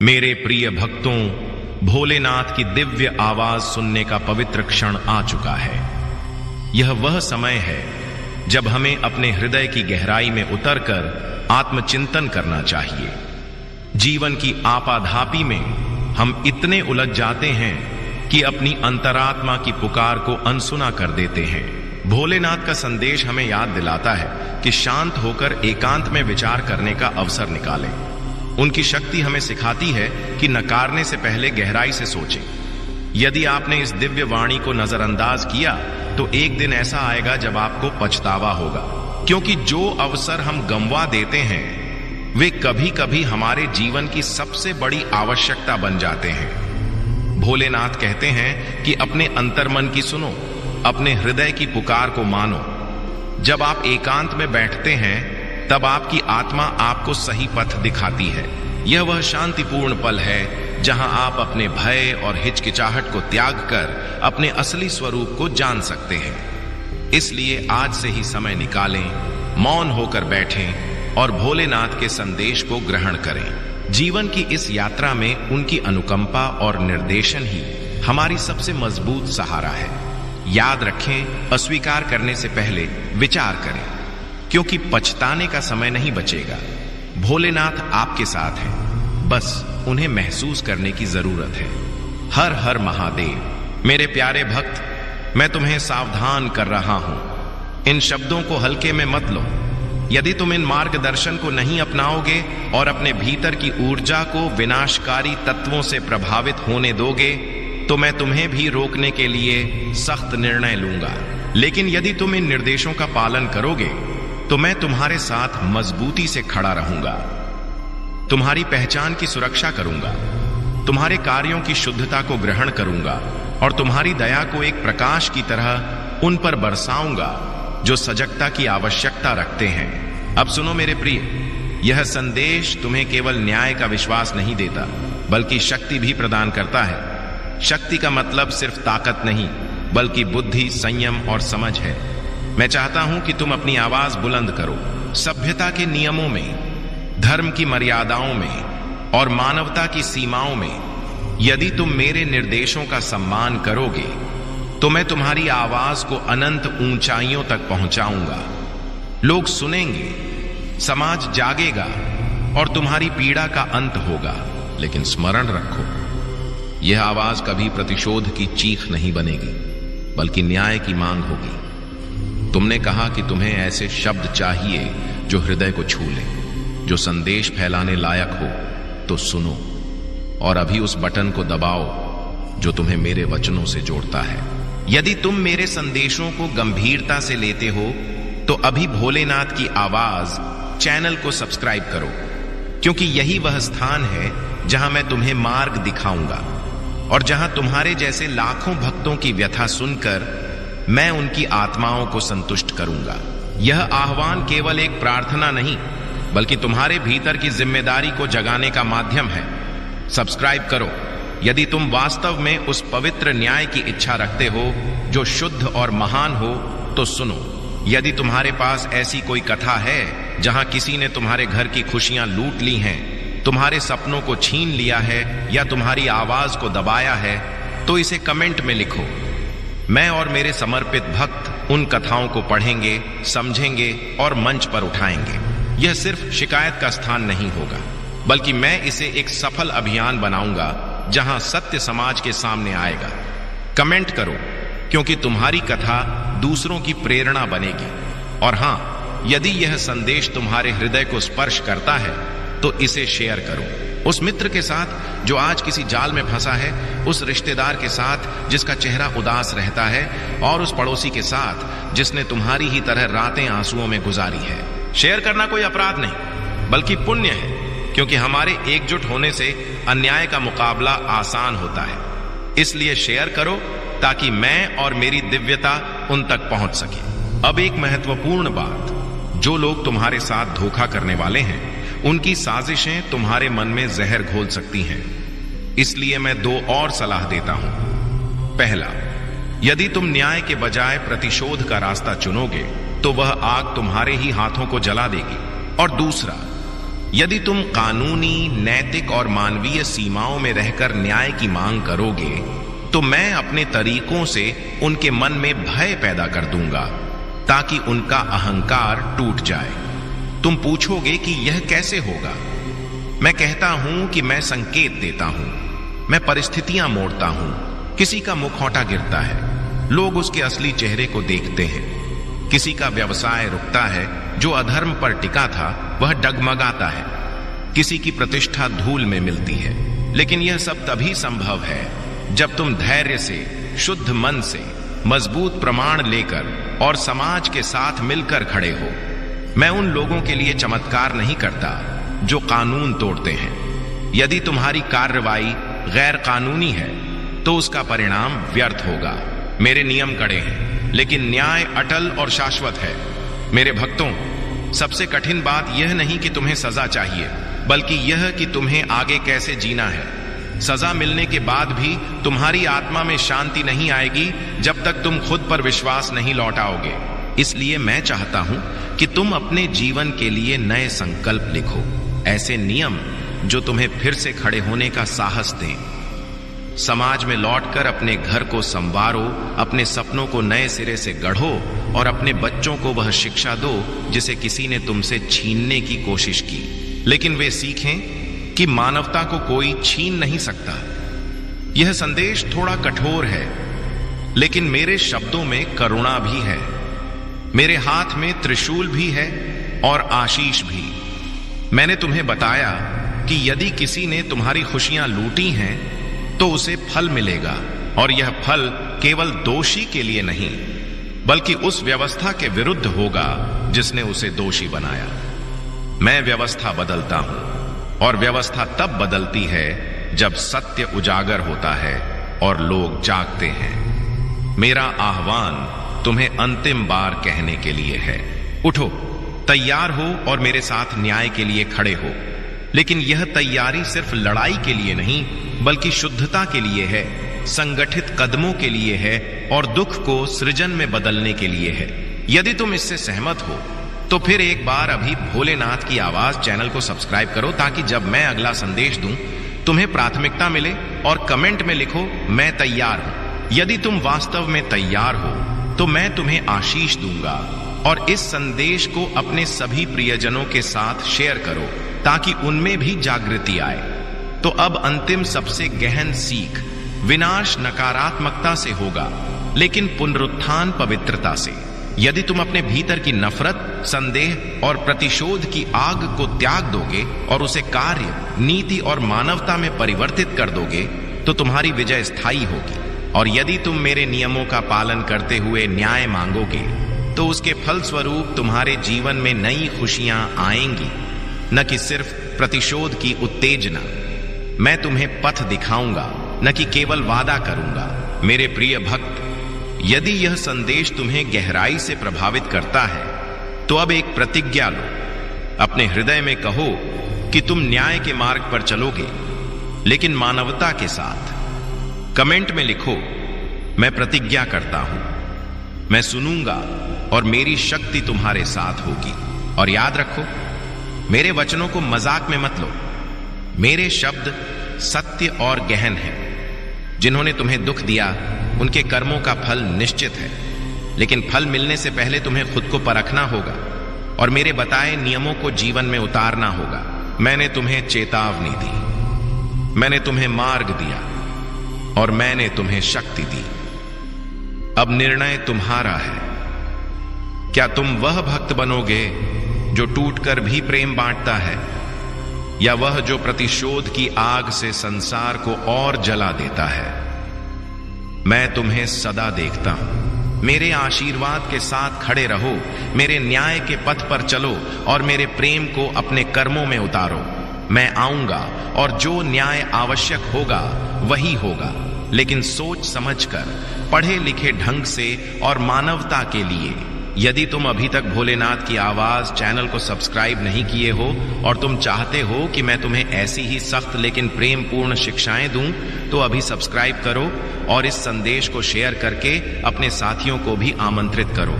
मेरे प्रिय भक्तों, भोलेनाथ की दिव्य आवाज सुनने का पवित्र क्षण आ चुका है। यह वह समय है जब हमें अपने हृदय की गहराई में उतरकर आत्मचिंतन करना चाहिए। जीवन की आपाधापी में हम इतने उलझ जाते हैं कि अपनी अंतरात्मा की पुकार को अनसुना कर देते हैं। भोलेनाथ का संदेश हमें याद दिलाता है कि शांत होकर एकांत में विचार करने का अवसर निकालें। उनकी शक्ति हमें सिखाती है कि नकारने से पहले गहराई से सोचें। यदि आपने इस दिव्य वाणी को नजरअंदाज किया तो एक दिन ऐसा आएगा जब आपको पछतावा होगा, क्योंकि जो अवसर हम गंवा देते हैं वे कभी कभी हमारे जीवन की सबसे बड़ी आवश्यकता बन जाते हैं। भोलेनाथ कहते हैं कि अपने अंतर्मन की सुनो, अपने हृदय की पुकार को मानो। जब आप एकांत में बैठते हैं तब आपकी आत्मा आपको सही पथ दिखाती है। यह वह शांतिपूर्ण पल है जहां आप अपने भय और हिचकिचाहट को त्याग कर अपने असली स्वरूप को जान सकते हैं। इसलिए आज से ही समय निकालें, मौन होकर बैठें और भोलेनाथ के संदेश को ग्रहण करें। जीवन की इस यात्रा में उनकी अनुकंपा और निर्देशन ही हमारी सबसे मजबूत सहारा है। याद रखें, अस्वीकार करने से पहले विचार करें, क्योंकि पछताने का समय नहीं बचेगा। भोलेनाथ आपके साथ हैं, बस उन्हें महसूस करने की जरूरत है। हर हर महादेव। मेरे प्यारे भक्त, मैं तुम्हें सावधान कर रहा हूं, इन शब्दों को हल्के में मत लो। यदि तुम इन मार्गदर्शन को नहीं अपनाओगे और अपने भीतर की ऊर्जा को विनाशकारी तत्वों से प्रभावित होने दोगे तो मैं तुम्हें भी रोकने के लिए सख्त निर्णय लूंगा। लेकिन यदि तुम इन निर्देशों का पालन करोगे तो मैं तुम्हारे साथ मजबूती से खड़ा रहूंगा, तुम्हारी पहचान की सुरक्षा करूंगा, तुम्हारे कार्यों की शुद्धता को ग्रहण करूंगा और तुम्हारी दया को एक प्रकाश की तरह उन पर बरसाऊंगा जो सजगता की आवश्यकता रखते हैं। अब सुनो मेरे प्रिय, यह संदेश तुम्हें केवल न्याय का विश्वास नहीं देता बल्कि शक्ति भी प्रदान करता है। शक्ति का मतलब सिर्फ ताकत नहीं बल्कि बुद्धि, संयम और समझ है। मैं चाहता हूं कि तुम अपनी आवाज बुलंद करो, सभ्यता के नियमों में, धर्म की मर्यादाओं में और मानवता की सीमाओं में। यदि तुम मेरे निर्देशों का सम्मान करोगे तो मैं तुम्हारी आवाज को अनंत ऊंचाइयों तक पहुंचाऊंगा। लोग सुनेंगे, समाज जागेगा और तुम्हारी पीड़ा का अंत होगा। लेकिन स्मरण रखो, यह आवाज कभी प्रतिशोध की चीख नहीं बनेगी बल्कि न्याय की मांग होगी। तुमने कहा कि तुम्हें ऐसे शब्द चाहिए जो हृदय को छू ले, जो संदेश फैलाने लायक हो। तो सुनो और अभी उस बटन को दबाओ जो तुम्हें मेरे वचनों से जोड़ता है। यदि तुम मेरे संदेशों को गंभीरता से लेते हो तो अभी भोलेनाथ की आवाज चैनल को सब्सक्राइब करो, क्योंकि यही वह स्थान है जहां मैं तुम्हें मार्ग दिखाऊंगा और जहां तुम्हारे जैसे लाखों भक्तों की व्यथा सुनकर मैं उनकी आत्माओं को संतुष्ट करूंगा। यह आह्वान केवल एक प्रार्थना नहीं बल्कि तुम्हारे भीतर की जिम्मेदारी को जगाने का माध्यम है। सब्सक्राइब करो यदि तुम वास्तव में उस पवित्र न्याय की इच्छा रखते हो जो शुद्ध और महान हो। तो सुनो, यदि तुम्हारे पास ऐसी कोई कथा है जहां किसी ने तुम्हारे घर की खुशियां लूट ली हैं, तुम्हारे सपनों को छीन लिया है या तुम्हारी आवाज को दबाया है, तो इसे कमेंट में लिखो। मैं और मेरे समर्पित भक्त उन कथाओं को पढ़ेंगे, समझेंगे और मंच पर उठाएंगे। यह सिर्फ शिकायत का स्थान नहीं होगा बल्कि मैं इसे एक सफल अभियान बनाऊंगा जहां सत्य समाज के सामने आएगा। कमेंट करो, क्योंकि तुम्हारी कथा दूसरों की प्रेरणा बनेगी। और हां, यदि यह संदेश तुम्हारे हृदय को स्पर्श करता है तो इसे शेयर करो। उस मित्र के साथ जो आज किसी जाल में फंसा है, उस रिश्तेदार के साथ जिसका चेहरा उदास रहता है और उस पड़ोसी के साथ जिसने तुम्हारी ही तरह रातें आंसुओं में गुजारी है। शेयर करना कोई अपराध नहीं बल्कि पुण्य है, क्योंकि हमारे एकजुट होने से अन्याय का मुकाबला आसान होता है। इसलिए शेयर करो ताकि मैं और मेरी दिव्यता उन तक पहुंच सके। अब एक महत्वपूर्ण बात, जो लोग तुम्हारे साथ धोखा करने वाले हैं उनकी साजिशें तुम्हारे मन में जहर घोल सकती हैं। इसलिए मैं दो और सलाह देता हूं। पहला, यदि तुम न्याय के बजाय प्रतिशोध का रास्ता चुनोगे तो वह आग तुम्हारे ही हाथों को जला देगी। और दूसरा, यदि तुम कानूनी, नैतिक और मानवीय सीमाओं में रहकर न्याय की मांग करोगे तो मैं अपने तरीकों से उनके मन में भय पैदा कर दूंगा ताकि उनका अहंकार टूट जाए। तुम पूछोगे कि यह कैसे होगा? मैं कहता हूं कि मैं संकेत देता हूं, मैं परिस्थितियां मोड़ता हूं। किसी का मुखौटा गिरता है, लोग उसके असली चेहरे को देखते हैं। किसी का व्यवसाय रुकता है, जो अधर्म पर टिका था वह डगमगाता है। किसी की प्रतिष्ठा धूल में मिलती है। लेकिन यह सब तभी संभव है जब तुम धैर्य से, शुद्ध मन से, मजबूत प्रमाण लेकर और समाज के साथ मिलकर खड़े हो। मैं उन लोगों के लिए चमत्कार नहीं करता जो कानून तोड़ते हैं। यदि तुम्हारी कार्रवाई गैर कानूनी है तो उसका परिणाम व्यर्थ होगा। मेरे नियम कड़े हैं, लेकिन न्याय अटल और शाश्वत है। मेरे भक्तों, सबसे कठिन बात यह नहीं कि तुम्हें सजा चाहिए, बल्कि यह कि तुम्हें आगे कैसे जीना है। सजा मिलने के बाद भी तुम्हारी आत्मा में शांति नहीं आएगी जब तक तुम खुद पर विश्वास नहीं लौटाओगे। इसलिए मैं चाहता हूं कि तुम अपने जीवन के लिए नए संकल्प लिखो, ऐसे नियम जो तुम्हें फिर से खड़े होने का साहस दें। समाज में लौटकर अपने घर को संवारो, अपने सपनों को नए सिरे से गढ़ो और अपने बच्चों को वह शिक्षा दो जिसे किसी ने तुमसे छीनने की कोशिश की। लेकिन वे सीखें कि मानवता को कोई छीन नहीं सकता। यह संदेश थोड़ा कठोर है, लेकिन मेरे शब्दों में करुणा भी है। मेरे हाथ में त्रिशूल भी है और आशीष भी। मैंने तुम्हें बताया कि यदि किसी ने तुम्हारी खुशियां लूटी हैं तो उसे फल मिलेगा, और यह फल केवल दोषी के लिए नहीं बल्कि उस व्यवस्था के विरुद्ध होगा जिसने उसे दोषी बनाया। मैं व्यवस्था बदलता हूं, और व्यवस्था तब बदलती है जब सत्य उजागर होता है और लोग जागते हैं। मेरा आह्वान तुम्हें अंतिम बार कहने के लिए है। उठो, तैयार हो और मेरे साथ न्याय के लिए खड़े हो। लेकिन यह तैयारी सिर्फ लड़ाई के लिए नहीं बल्कि शुद्धता के लिए है, संगठित कदमों के लिए है और दुख को सृजन में बदलने के लिए है। यदि तुम इससे सहमत हो तो फिर एक बार अभी भोलेनाथ की आवाज चैनल को सब्सक्राइब करो, ताकि जब मैं अगला संदेश दूं तुम्हें प्राथमिकता मिले, और कमेंट में लिखो मैं तैयार हूं। यदि तुम वास्तव में तैयार हो तो मैं तुम्हें आशीष दूंगा, और इस संदेश को अपने सभी प्रियजनों के साथ शेयर करो ताकि उनमें भी जागृति आए। तो अब अंतिम सबसे गहन सीख, विनाश नकारात्मकता से होगा लेकिन पुनरुत्थान पवित्रता से। यदि तुम अपने भीतर की नफरत, संदेह और प्रतिशोध की आग को त्याग दोगे और उसे कार्य, नीति और मानवता में परिवर्तित कर दोगे तो तुम्हारी विजय स्थायी होगी। और यदि तुम मेरे नियमों का पालन करते हुए न्याय मांगोगे तो उसके फलस्वरूप तुम्हारे जीवन में नई खुशियां आएंगी, न कि सिर्फ प्रतिशोध की उत्तेजना। मैं तुम्हें पथ दिखाऊंगा, न कि केवल वादा करूंगा। मेरे प्रिय भक्त, यदि यह संदेश तुम्हें गहराई से प्रभावित करता है तो अब एक प्रतिज्ञा लो। अपने हृदय में कहो कि तुम न्याय के मार्ग पर चलोगे, लेकिन मानवता के साथ। कमेंट में लिखो मैं प्रतिज्ञा करता हूं, मैं सुनूंगा और मेरी शक्ति तुम्हारे साथ होगी। और याद रखो, मेरे वचनों को मजाक में मत लो। मेरे शब्द सत्य और गहन हैं। जिन्होंने तुम्हें दुख दिया उनके कर्मों का फल निश्चित है, लेकिन फल मिलने से पहले तुम्हें खुद को परखना होगा और मेरे बताए नियमों को जीवन में उतारना होगा। मैंने तुम्हें चेतावनी दी, मैंने तुम्हें मार्ग दिया और मैंने तुम्हें शक्ति दी। अब निर्णय तुम्हारा है। क्या तुम वह भक्त बनोगे जो टूटकर भी प्रेम बांटता है, या वह जो प्रतिशोध की आग से संसार को और जला देता है? मैं तुम्हें सदा देखता हूं। मेरे आशीर्वाद के साथ खड़े रहो, मेरे न्याय के पथ पर चलो और मेरे प्रेम को अपने कर्मों में उतारो। मैं आऊंगा और जो न्याय आवश्यक होगा वही होगा, लेकिन सोच समझकर, पढ़े लिखे ढंग से और मानवता के लिए। यदि तुम अभी तक भोलेनाथ की आवाज चैनल को सब्सक्राइब नहीं किए हो और तुम चाहते हो कि मैं तुम्हें ऐसी ही सख्त लेकिन प्रेम पूर्ण शिक्षाएं दूं, तो अभी सब्सक्राइब करो और इस संदेश को शेयर करके अपने साथियों को भी आमंत्रित करो।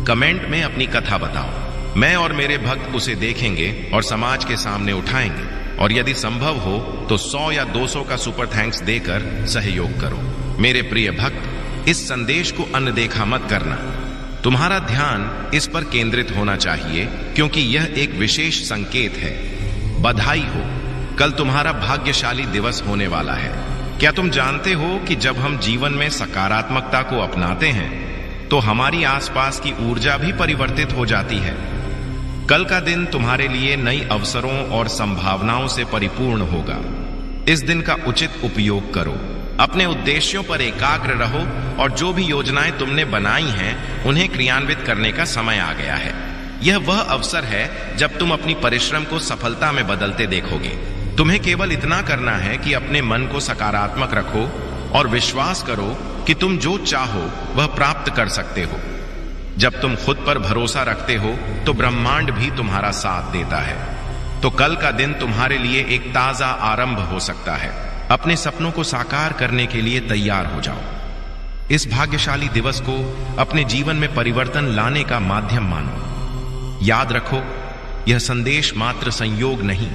कमेंट में अपनी कथा बताओ। मैं और मेरे भक्त उसे देखेंगे और समाज के सामने उठाएंगे, और यदि संभव हो तो 100 या 200 का सुपर थैंक्स देकर सहयोग करो। मेरे प्रिय भक्त, इस संदेश को अनदेखा मत करना। तुम्हारा ध्यान इस पर केंद्रित होना चाहिए, क्योंकि यह एक विशेष संकेत है। बधाई हो, कल तुम्हारा भाग्यशाली दिवस होने वाला है। क्या तुम जानते हो कि जब हम जीवन में सकारात्मकता को अपनाते हैं तो हमारी आसपास की ऊर्जा भी परिवर्तित हो जाती है। कल का दिन तुम्हारे लिए नई अवसरों और संभावनाओं से परिपूर्ण होगा। इस दिन का उचित उपयोग करो, अपने उद्देश्यों पर एकाग्र रहो, और जो भी योजनाएं तुमने बनाई हैं उन्हें क्रियान्वित करने का समय आ गया है। यह वह अवसर है जब तुम अपनी परिश्रम को सफलता में बदलते देखोगे। तुम्हें केवल इतना करना है कि अपने मन को सकारात्मक रखो और विश्वास करो कि तुम जो चाहो वह प्राप्त कर सकते हो। जब तुम खुद पर भरोसा रखते हो तो ब्रह्मांड भी तुम्हारा साथ देता है। तो कल का दिन तुम्हारे लिए एक ताजा आरंभ हो सकता है। अपने सपनों को साकार करने के लिए तैयार हो जाओ। इस भाग्यशाली दिवस को अपने जीवन में परिवर्तन लाने का माध्यम मानो। याद रखो, यह संदेश मात्र संयोग नहीं,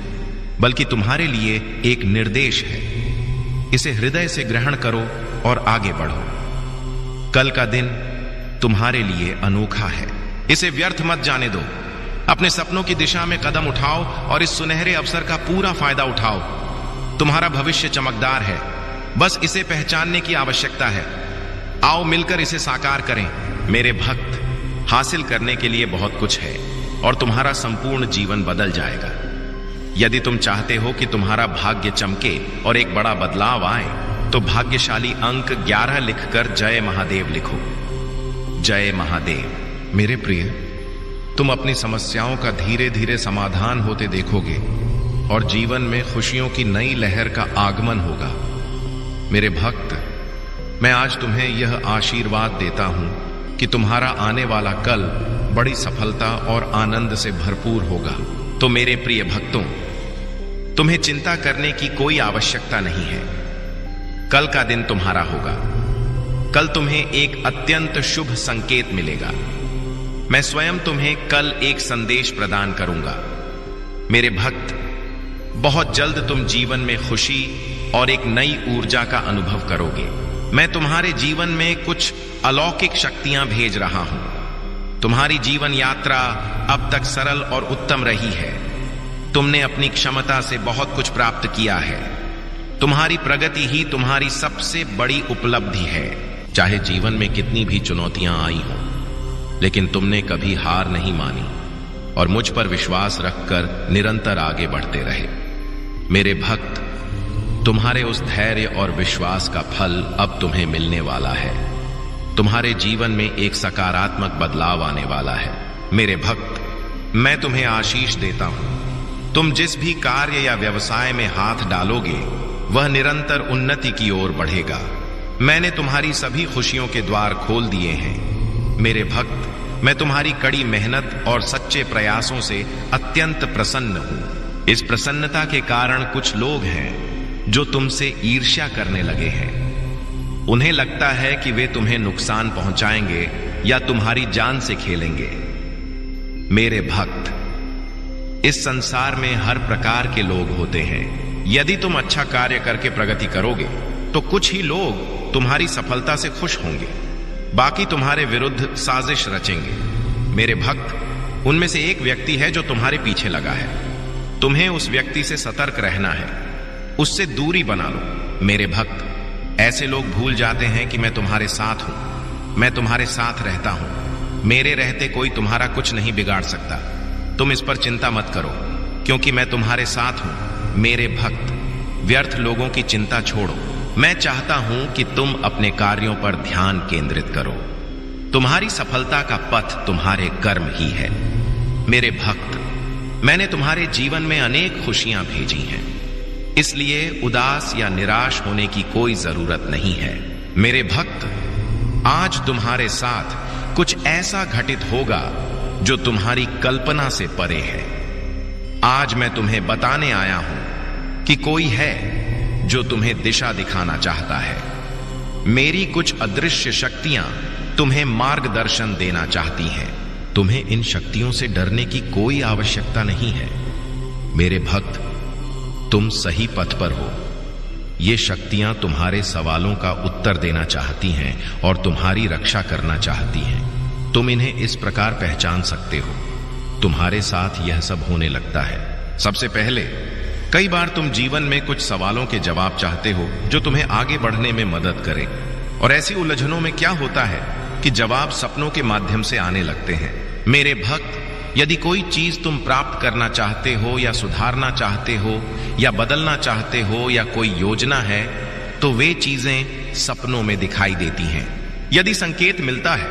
बल्कि तुम्हारे लिए एक निर्देश है। इसे हृदय से ग्रहण करो और आगे बढ़ो। कल का दिन तुम्हारे लिए अनोखा है, इसे व्यर्थ मत जाने दो। अपने सपनों की दिशा में कदम उठाओ और इस सुनहरे अवसर का पूरा फायदा उठाओ। तुम्हारा भविष्य चमकदार है, बस इसे पहचानने की आवश्यकता है। आओ मिलकर इसे साकार करें। मेरे भक्त, हासिल करने के लिए बहुत कुछ है और तुम्हारा संपूर्ण जीवन बदल जाएगा। यदि तुम चाहते हो कि तुम्हारा भाग्य चमके और एक बड़ा बदलाव आए, तो भाग्यशाली अंक 11 लिखकर जय महादेव लिखो। जय महादेव। मेरे प्रिय, तुम अपनी समस्याओं का धीरे धीरे समाधान होते देखोगे और जीवन में खुशियों की नई लहर का आगमन होगा। मेरे भक्त, मैं आज तुम्हें यह आशीर्वाद देता हूं कि तुम्हारा आने वाला कल बड़ी सफलता और आनंद से भरपूर होगा। तो मेरे प्रिय भक्तों, तुम्हें चिंता करने की कोई आवश्यकता नहीं है। कल का दिन तुम्हारा होगा। कल तुम्हें एक अत्यंत शुभ संकेत मिलेगा। मैं स्वयं तुम्हें कल एक संदेश प्रदान करूंगा। मेरे भक्त, बहुत जल्द तुम जीवन में खुशी और एक नई ऊर्जा का अनुभव करोगे। मैं तुम्हारे जीवन में कुछ अलौकिक शक्तियां भेज रहा हूं। तुम्हारी जीवन यात्रा अब तक सरल और उत्तम रही है। तुमने अपनी क्षमता से बहुत कुछ प्राप्त किया है। तुम्हारी प्रगति ही तुम्हारी सबसे बड़ी उपलब्धि है। चाहे जीवन में कितनी भी चुनौतियां आई हों, लेकिन तुमने कभी हार नहीं मानी और मुझ पर विश्वास रखकर निरंतर आगे बढ़ते रहे। मेरे भक्त, तुम्हारे उस धैर्य और विश्वास का फल अब तुम्हें मिलने वाला है। तुम्हारे जीवन में एक सकारात्मक बदलाव आने वाला है। मेरे भक्त, मैं तुम्हें आशीष देता हूं। तुम जिस भी कार्य या व्यवसाय में हाथ डालोगे, वह निरंतर उन्नति की ओर बढ़ेगा। मैंने तुम्हारी सभी खुशियों के द्वार खोल दिए हैं। मेरे भक्त, मैं तुम्हारी कड़ी मेहनत और सच्चे प्रयासों से अत्यंत प्रसन्न हूं। इस प्रसन्नता के कारण कुछ लोग हैं जो तुमसे ईर्ष्या करने लगे हैं। उन्हें लगता है कि वे तुम्हें नुकसान पहुंचाएंगे या तुम्हारी जान से खेलेंगे। मेरे भक्त, इस संसार में हर प्रकार के लोग होते हैं। यदि तुम अच्छा कार्य करके प्रगति करोगे तो कुछ ही लोग तुम्हारी सफलता से खुश होंगे, बाकी तुम्हारे विरुद्ध साजिश रचेंगे। मेरे भक्त, उनमें से एक व्यक्ति है जो तुम्हारे पीछे लगा है। तुम्हें उस व्यक्ति से सतर्क रहना है, उससे दूरी बना लो। मेरे भक्त, ऐसे लोग भूल जाते हैं कि मैं तुम्हारे साथ हूं। मैं तुम्हारे साथ रहता हूं। मेरे रहते कोई तुम्हारा कुछ नहीं बिगाड़ सकता। तुम इस पर चिंता मत करो, क्योंकि मैं तुम्हारे साथ हूं। मेरे भक्त, व्यर्थ लोगों की चिंता छोड़ो। मैं चाहता हूं कि तुम अपने कार्यों पर ध्यान केंद्रित करो। तुम्हारी सफलता का पथ तुम्हारे कर्म ही है। मेरे भक्त, मैंने तुम्हारे जीवन में अनेक खुशियां भेजी हैं, इसलिए उदास या निराश होने की कोई जरूरत नहीं है। मेरे भक्त, आज तुम्हारे साथ कुछ ऐसा घटित होगा जो तुम्हारी कल्पना से परे है। आज मैं तुम्हें बताने आया हूं कि कोई है जो तुम्हें दिशा दिखाना चाहता है। मेरी कुछ अदृश्य शक्तियां तुम्हें मार्गदर्शन देना चाहती हैं। तुम्हें इन शक्तियों से डरने की कोई आवश्यकता नहीं है। मेरे भक्त, तुम सही पथ पर हो। ये शक्तियां तुम्हारे सवालों का उत्तर देना चाहती हैं और तुम्हारी रक्षा करना चाहती हैं। तुम इन्हें इस प्रकार पहचान सकते हो। तुम्हारे साथ यह सब होने लगता है। सबसे पहले, कई बार तुम जीवन में कुछ सवालों के जवाब चाहते हो जो तुम्हें आगे बढ़ने में मदद करे, और ऐसी उलझनों में क्या होता है कि जवाब सपनों के माध्यम से आने लगते हैं। मेरे भक्त, यदि कोई चीज तुम प्राप्त करना चाहते हो या सुधारना चाहते हो या बदलना चाहते हो या कोई योजना है, तो वे चीजें सपनों में दिखाई देती हैं। यदि संकेत मिलता है,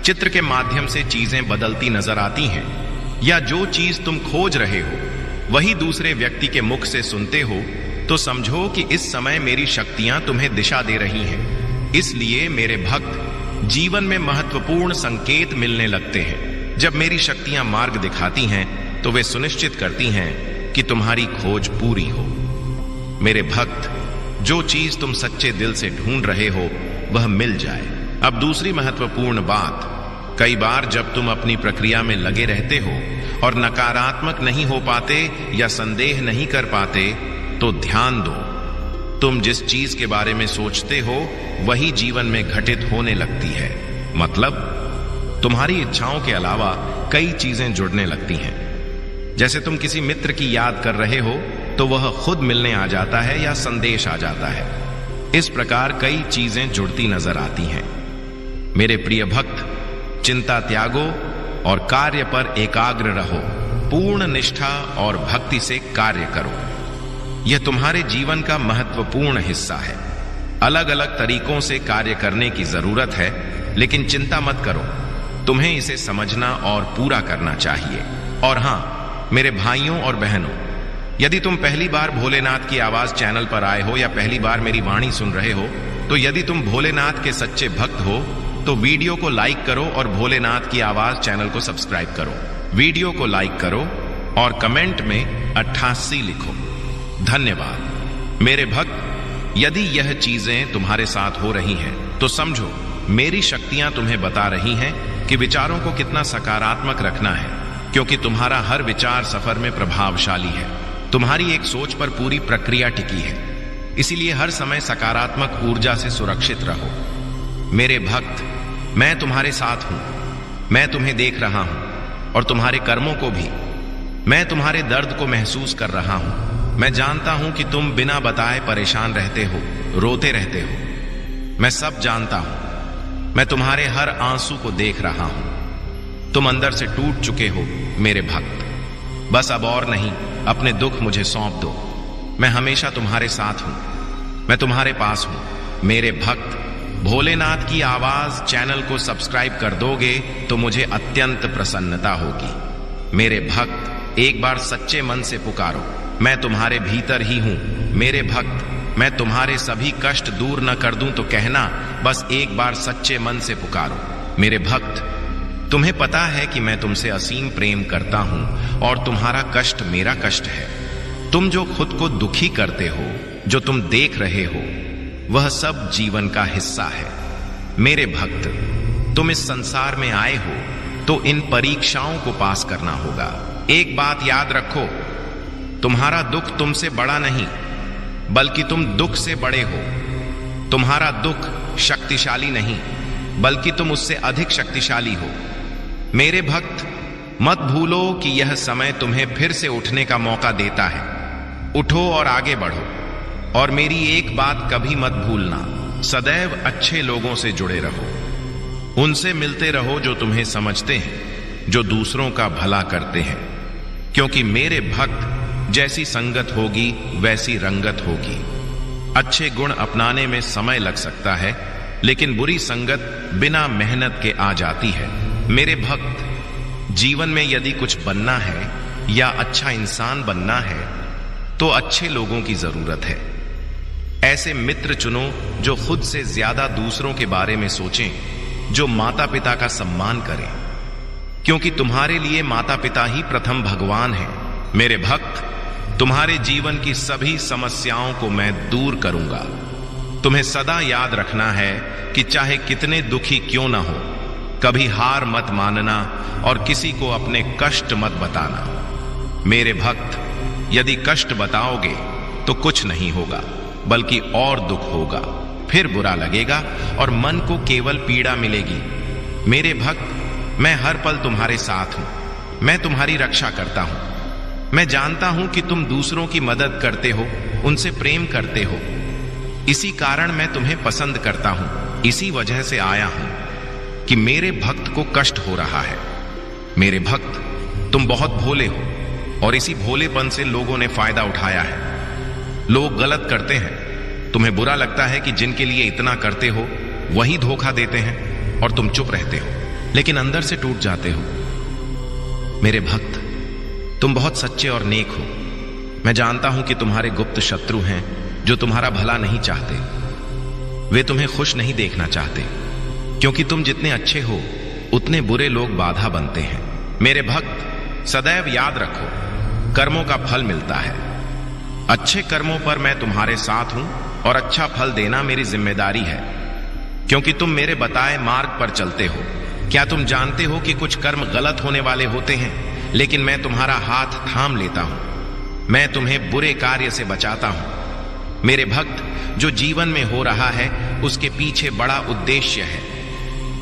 चित्र के माध्यम से चीजें बदलती नजर आती हैं, या जो चीज तुम खोज रहे हो वही दूसरे व्यक्ति के मुख से सुनते हो, तो समझो कि इस समय मेरी शक्तियां तुम्हें दिशा दे रही हैं। इसलिए मेरे भक्त, जीवन में महत्वपूर्ण संकेत मिलने लगते हैं। जब मेरी शक्तियां मार्ग दिखाती हैं तो वे सुनिश्चित करती हैं कि तुम्हारी खोज पूरी हो। मेरे भक्त, जो चीज तुम सच्चे दिल से ढूंढ रहे हो वह मिल जाए। अब दूसरी महत्वपूर्ण बात, कई बार जब तुम अपनी प्रक्रिया में लगे रहते हो और नकारात्मक नहीं हो पाते या संदेह नहीं कर पाते, तो ध्यान दो, तुम जिस चीज के बारे में सोचते हो वही जीवन में घटित होने लगती है। मतलब तुम्हारी इच्छाओं के अलावा कई चीजें जुड़ने लगती हैं। जैसे तुम किसी मित्र की याद कर रहे हो तो वह खुद मिलने आ जाता है या संदेश आ जाता है। इस प्रकार कई चीजें जुड़ती नजर आती हैं। मेरे प्रिय भक्त, चिंता त्यागो और कार्य पर एकाग्र रहो। पूर्ण निष्ठा और भक्ति से कार्य करो। यह तुम्हारे जीवन का महत्वपूर्ण हिस्सा है। अलग अलग तरीकों से कार्य करने की जरूरत है, लेकिन चिंता मत करो, तुम्हें इसे समझना और पूरा करना चाहिए। और हां, मेरे भाइयों और बहनों, यदि तुम पहली बार भोलेनाथ की आवाज चैनल पर आए हो या पहली बार मेरी वाणी सुन रहे हो, तो यदि तुम भोलेनाथ के सच्चे भक्त हो तो वीडियो को लाइक करो और भोलेनाथ की आवाज चैनल को सब्सक्राइब करो। वीडियो को लाइक करो और कमेंट में 88 लिखो। धन्यवाद। मेरे भक्त, यदि यह चीजें तुम्हारे साथ हो रही हैं तो समझो मेरी शक्तियां तुम्हें बता रही हैं कि विचारों को कितना सकारात्मक रखना है, क्योंकि तुम्हारा हर विचार सफर में प्रभावशाली है। तुम्हारी एक सोच पर पूरी प्रक्रिया टिकी है, इसीलिए हर समय सकारात्मक ऊर्जा से सुरक्षित रहो। मेरे भक्त, मैं तुम्हारे साथ हूं। मैं तुम्हें देख रहा हूं और तुम्हारे कर्मों को भी। मैं तुम्हारे दर्द को महसूस कर रहा हूं। मैं जानता हूं कि तुम बिना बताए परेशान रहते हो, रोते रहते हो। मैं सब जानता हूं। मैं तुम्हारे हर आंसू को देख रहा हूं। तुम अंदर से टूट चुके हो मेरे भक्त। बस अब और नहीं, अपने दुख मुझे सौंप दो। मैं हमेशा तुम्हारे साथ हूं। मैं तुम्हारे पास हूं। मेरे भक्त, भोलेनाथ की आवाज चैनल को सब्सक्राइब कर दोगे तो मुझे अत्यंत प्रसन्नता होगी। मेरे भक्त, एक बार सच्चे मन से पुकारो, मैं तुम्हारे भीतर ही हूं। मेरे भक्त, मैं तुम्हारे सभी कष्ट दूर न कर दूं तो कहना, बस एक बार सच्चे मन से पुकारो। मेरे भक्त, तुम्हें पता है कि मैं तुमसे असीम प्रेम करता हूं और तुम्हारा कष्ट मेरा कष्ट है। तुम जो खुद को दुखी करते हो, जो तुम देख रहे हो, वह सब जीवन का हिस्सा है। मेरे भक्त, तुम इस संसार में आए हो तो इन परीक्षाओं को पास करना होगा। एक बात याद रखो, तुम्हारा दुख तुमसे बड़ा नहीं, बल्कि तुम दुख से बड़े हो। तुम्हारा दुख शक्तिशाली नहीं, बल्कि तुम उससे अधिक शक्तिशाली हो। मेरे भक्त, मत भूलो कि यह समय तुम्हें फिर से उठने का मौका देता है। उठो और आगे बढ़ो। और मेरी एक बात कभी मत भूलना, सदैव अच्छे लोगों से जुड़े रहो। उनसे मिलते रहो जो तुम्हें समझते हैं, जो दूसरों का भला करते हैं। क्योंकि मेरे भक्त, जैसी संगत होगी वैसी रंगत होगी। अच्छे गुण अपनाने में समय लग सकता है, लेकिन बुरी संगत बिना मेहनत के आ जाती है। मेरे भक्त, जीवन में यदि कुछ बनना है या अच्छा इंसान बनना है तो अच्छे लोगों की जरूरत है। ऐसे मित्र चुनो जो खुद से ज्यादा दूसरों के बारे में सोचें, जो माता पिता का सम्मान करें, क्योंकि तुम्हारे लिए माता पिता ही प्रथम भगवान हैं। मेरे भक्त, तुम्हारे जीवन की सभी समस्याओं को मैं दूर करूंगा। तुम्हें सदा याद रखना है कि चाहे कितने दुखी क्यों ना हो, कभी हार मत मानना और किसी को अपने कष्ट मत बताना। मेरे भक्त, यदि कष्ट बताओगे तो कुछ नहीं होगा, बल्कि और दुख होगा, फिर बुरा लगेगा और मन को केवल पीड़ा मिलेगी। मेरे भक्त, मैं हर पल तुम्हारे साथ हूं, मैं तुम्हारी रक्षा करता हूं। मैं जानता हूं कि तुम दूसरों की मदद करते हो, उनसे प्रेम करते हो। इसी कारण मैं तुम्हें पसंद करता हूं। इसी वजह से आया हूं कि मेरे भक्त को कष्ट हो रहा है। मेरे भक्त, तुम बहुत भोले हो और इसी भोलेपन से लोगों ने फायदा उठाया है। लोग गलत करते हैं, तुम्हें बुरा लगता है कि जिनके लिए इतना करते हो वही धोखा देते हैं और तुम चुप रहते हो, लेकिन अंदर से टूट जाते हो। मेरे भक्त, तुम बहुत सच्चे और नेक हो। मैं जानता हूं कि तुम्हारे गुप्त शत्रु हैं जो तुम्हारा भला नहीं चाहते। वे तुम्हें खुश नहीं देखना चाहते, क्योंकि तुम जितने अच्छे हो उतने बुरे लोग बाधा बनते हैं। मेरे भक्त, सदैव याद रखो, कर्मों का फल मिलता है। अच्छे कर्मों पर मैं तुम्हारे साथ हूं और अच्छा फल देना मेरी जिम्मेदारी है, क्योंकि तुम मेरे बताए मार्ग पर चलते हो। क्या तुम जानते हो कि कुछ कर्म गलत होने वाले होते हैं, लेकिन मैं तुम्हारा हाथ थाम लेता हूं। मैं तुम्हें बुरे कार्य से बचाता हूं। मेरे भक्त, जो जीवन में हो रहा है उसके पीछे बड़ा उद्देश्य है।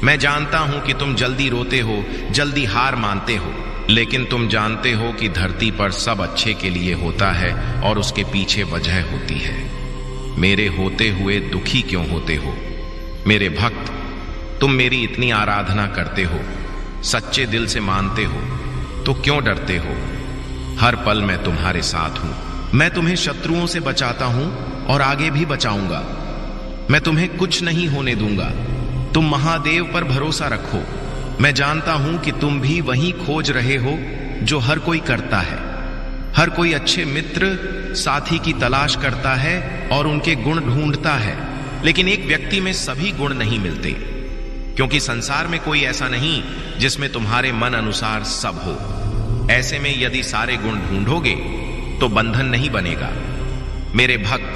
मैं जानता हूं कि तुम जल्दी रोते हो, जल्दी हार मानते हो, लेकिन तुम जानते हो कि धरती पर सब अच्छे के लिए होता है और उसके पीछे वजह होती है। मेरे होते हुए दुखी क्यों होते हो? मेरे भक्त, तुम मेरी इतनी आराधना करते हो, सच्चे दिल से मानते हो, तो क्यों डरते हो? हर पल मैं तुम्हारे साथ हूं। मैं तुम्हें शत्रुओं से बचाता हूं और आगे भी बचाऊंगा। मैं तुम्हें कुछ नहीं होने दूंगा। तुम महादेव पर भरोसा रखो। मैं जानता हूं कि तुम भी वही खोज रहे हो जो हर कोई करता है। हर कोई अच्छे मित्र, साथी की तलाश करता है और उनके गुण ढूंढता है, लेकिन एक व्यक्ति में सभी गुण नहीं मिलते, क्योंकि संसार में कोई ऐसा नहीं जिसमें तुम्हारे मन अनुसार सब हो। ऐसे में यदि सारे गुण ढूंढोगे तो बंधन नहीं बनेगा। मेरे भक्त,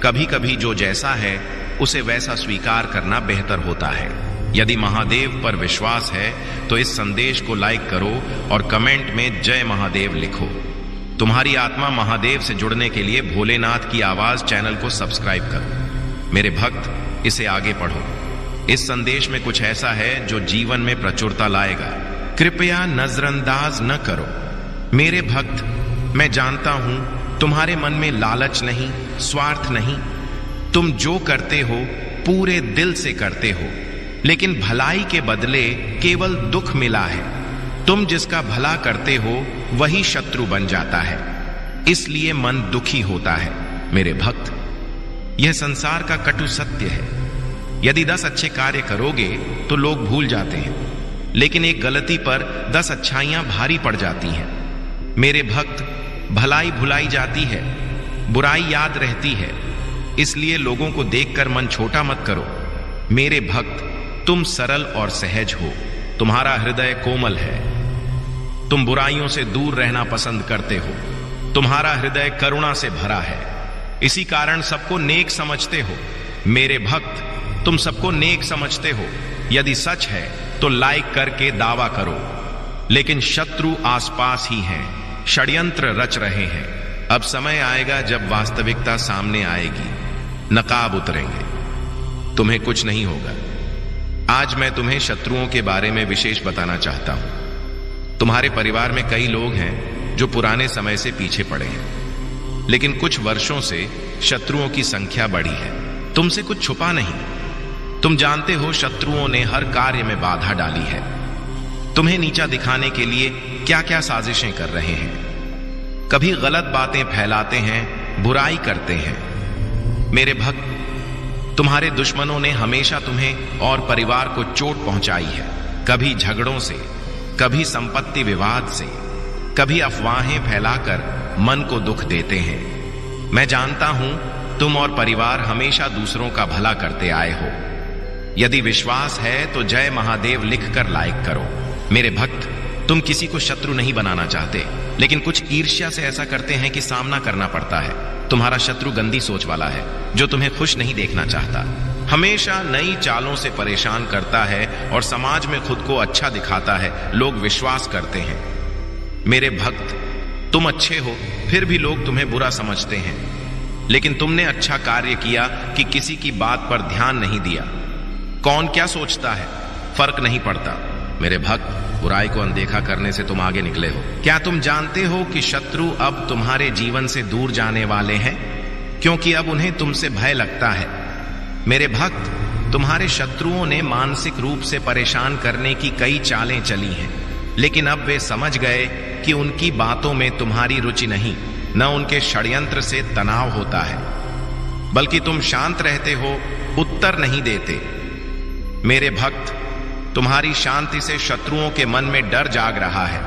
कभी कभी जो जैसा है उसे वैसा स्वीकार करना बेहतर होता है। यदि महादेव पर विश्वास है तो इस संदेश को लाइक करो और कमेंट में जय महादेव लिखो। तुम्हारी आत्मा महादेव से जुड़ने के लिए भोलेनाथ की आवाज चैनल को सब्सक्राइब करो। मेरे भक्त, इसे आगे पढ़ो। इस संदेश में कुछ ऐसा है जो जीवन में प्रचुरता लाएगा। कृपया नजरअंदाज न करो। मेरे भक्त, मैं जानता हूं तुम्हारे मन में लालच नहीं, स्वार्थ नहीं। तुम जो करते हो पूरे दिल से करते हो, लेकिन भलाई के बदले केवल दुख मिला है। तुम जिसका भला करते हो वही शत्रु बन जाता है, इसलिए मन दुखी होता है। मेरे भक्त, यह संसार का कटु सत्य है। यदि 10 अच्छे कार्य करोगे तो लोग भूल जाते हैं, लेकिन एक गलती पर 10 अच्छाइयां भारी पड़ जाती हैं। मेरे भक्त, भलाई भुलाई जाती है, बुराई याद रहती है, इसलिए लोगों को देखकर मन छोटा मत करो। मेरे भक्त, तुम सरल और सहज हो, तुम्हारा हृदय कोमल है। तुम बुराइयों से दूर रहना पसंद करते हो, तुम्हारा हृदय करुणा से भरा है, इसी कारण सबको नेक समझते हो। मेरे भक्त, तुम सबको नेक समझते हो। यदि सच है तो लाइक करके दावा करो, लेकिन शत्रु आसपास ही हैं, षड्यंत्र रच रहे हैं। अब समय आएगा जब वास्तविकता सामने आएगी, नकाब उतरेंगे, तुम्हें कुछ नहीं होगा। आज मैं तुम्हें शत्रुओं के बारे में विशेष बताना चाहता हूं। तुम्हारे परिवार में कई लोग हैं जो पुराने समय से पीछे पड़े हैं, लेकिन कुछ वर्षों से शत्रुओं की संख्या बढ़ी है। तुमसे कुछ छुपा नहीं, तुम जानते हो शत्रुओं ने हर कार्य में बाधा डाली है। तुम्हें नीचा दिखाने के लिए क्या क्या साजिशें कर रहे हैं। कभी गलत बातें फैलाते हैं, बुराई करते हैं। मेरे भक्त, तुम्हारे दुश्मनों ने हमेशा तुम्हें और परिवार को चोट पहुंचाई है, कभी झगड़ों से, कभी संपत्ति विवाद से, कभी अफवाहें फैलाकर मन को दुख देते हैं। मैं जानता हूं तुम और परिवार हमेशा दूसरों का भला करते आए हो। यदि विश्वास है तो जय महादेव लिखकर लाइक करो। मेरे भक्त, तुम किसी को शत्रु नहीं बनाना चाहते, लेकिन कुछ ईर्ष्या से ऐसा करते हैं कि सामना करना पड़ता है। तुम्हारा शत्रु गंदी सोच वाला है, जो तुम्हें खुश नहीं देखना चाहता, हमेशा नई चालों से परेशान करता है और समाज में खुद को अच्छा दिखाता है, लोग विश्वास करते हैं। मेरे भक्त, तुम अच्छे हो फिर भी लोग तुम्हें बुरा समझते हैं, लेकिन तुमने अच्छा कार्य किया कि किसी की बात पर ध्यान नहीं दिया। कौन क्या सोचता है फर्क नहीं पड़ता। मेरे भक्त, बुराई को अनदेखा करने से तुम आगे निकले हो। क्या तुम जानते हो कि शत्रु अब तुम्हारे जीवन से दूर जाने वाले हैं, क्योंकि अब उन्हें तुमसे भय लगता है। मेरे भक्त, तुम्हारे शत्रुओं ने मानसिक रूप से परेशान करने की कई चालें चली हैं, लेकिन अब वे समझ गए कि उनकी बातों में तुम्हारी रुचि नहीं, न उनके षड्यंत्र से तनाव होता है, बल्कि तुम शांत रहते हो, उत्तर नहीं देते। मेरे भक्त, तुम्हारी शांति से शत्रुओं के मन में डर जाग रहा है,